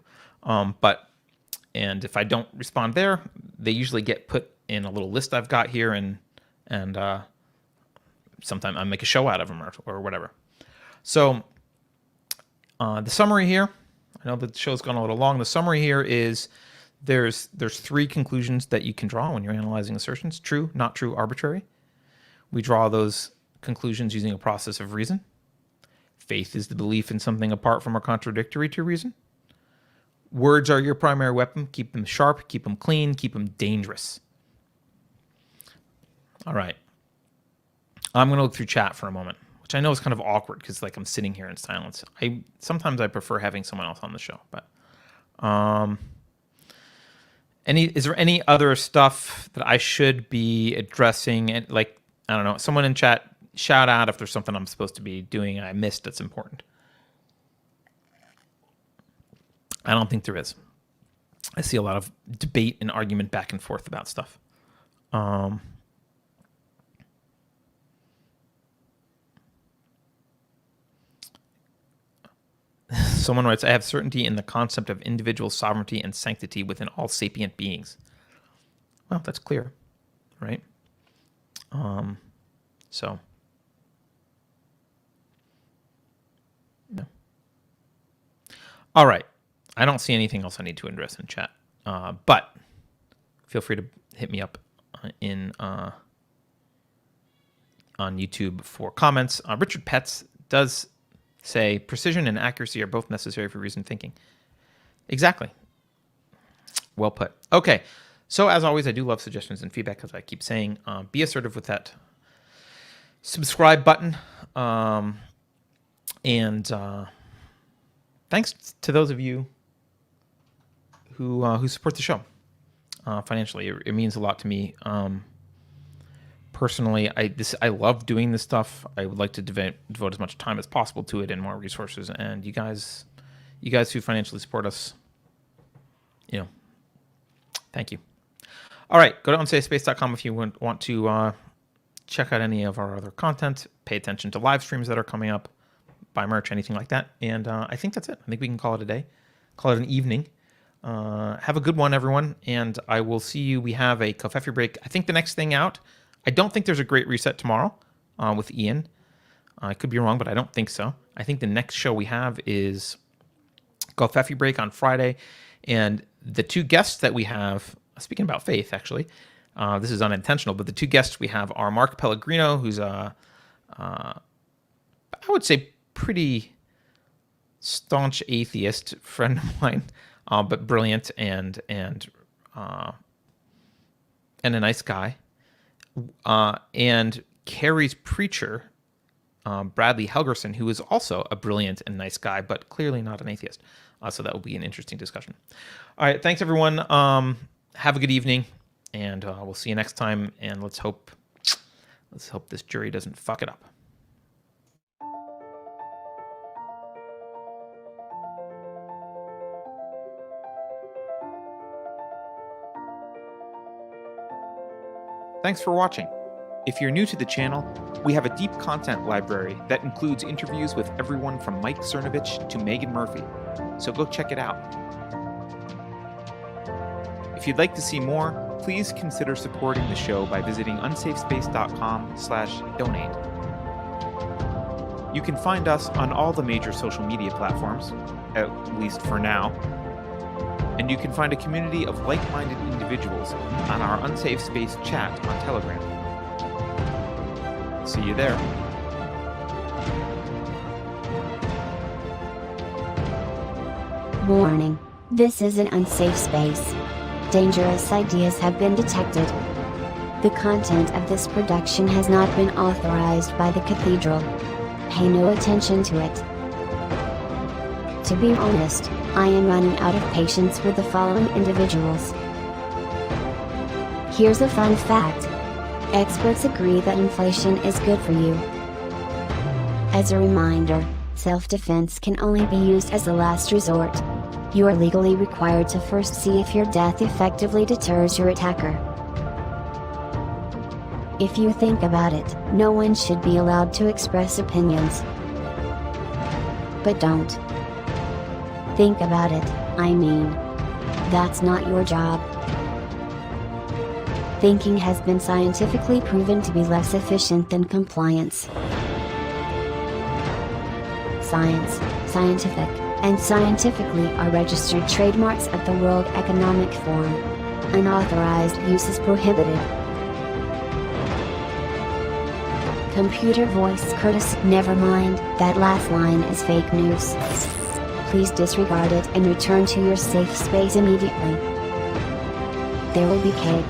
And if I don't respond there, they usually get put in a little list I've got here, and sometimes I make a show out of them or whatever. So the summary here, I know that the show's gone a little long. The summary here is there's three conclusions that you can draw when you're analyzing assertions: true, not true, arbitrary. We draw those conclusions using a process of reason. Faith is the belief in something apart from or contradictory to reason. Words are your primary weapon. Keep them sharp, keep them clean, keep them dangerous. All right. I'm going to look through chat for a moment, which I know is kind of awkward because I'm sitting here in silence. Sometimes I prefer having someone else on the show, but is there any other stuff that I should be addressing? And I don't know, someone in chat shout out if there's something I'm supposed to be doing and I missed that's important. I don't think there is. I see a lot of debate and argument back and forth about stuff. Someone writes, I have certainty in the concept of individual sovereignty and sanctity within all sapient beings. Well, that's clear, right? So, no. All right. I don't see anything else I need to address in chat, but feel free to hit me up on YouTube for comments. Richard Petz does say precision and accuracy are both necessary for reasoned thinking. Exactly. Well put. Okay. So as always, I do love suggestions and feedback, as I keep saying. Be assertive with that subscribe button. And thanks to those of you who support the show financially. It means a lot to me. Personally, I love doing this stuff. I would like to devote as much time as possible to it and more resources. And you guys who financially support us, thank you. All right, go to unsafespace.com if you want to check out any of our other content. Pay attention to live streams that are coming up, buy merch, anything like that. And I think that's it. I think we can call it a day, call it an evening. Have a good one, everyone. And I will see you. We have a Covfefe break. I think the next thing out I don't think there's a Great Reset tomorrow with Ian. I could be wrong, but I don't think so. I think the next show we have is Golfeffy Break on Friday. And the two guests that we have, speaking about faith, actually, this is unintentional, but the two guests we have are Mark Pellegrino, who's I would say, pretty staunch atheist friend of mine, but brilliant and a nice guy. And Carrie's preacher, Bradley Helgerson, who is also a brilliant and nice guy, but clearly not an atheist. So that will be an interesting discussion. All right, thanks everyone. Have a good evening, and we'll see you next time. And let's hope this jury doesn't fuck it up. Thanks for watching. If you're new to the channel, we have a deep content library that includes interviews with everyone from Mike Cernovich to Megan Murphy, so go check it out. If you'd like to see more, please consider supporting the show by visiting unsafespace.com/donate. You can find us on all the major social media platforms, at least for now, and you can find a community of like-minded individuals on our Unsafe Space chat on Telegram. See you there. Warning. This is an unsafe space. Dangerous ideas have been detected. The content of this production has not been authorized by the Cathedral. Pay no attention to it. To be honest, I am running out of patience with the following individuals. Here's a fun fact. Experts agree that inflation is good for you. As a reminder, self-defense can only be used as a last resort. You are legally required to first see if your death effectively deters your attacker. If you think about it, no one should be allowed to express opinions. But don't. Think about it, I mean. That's not your job. Thinking has been scientifically proven to be less efficient than compliance. Science, scientific, and scientifically are registered trademarks of the World Economic Forum. Unauthorized use is prohibited. Computer voice courtesy. Never mind, that last line is fake news. Please disregard it and return to your safe space immediately. There will be cake.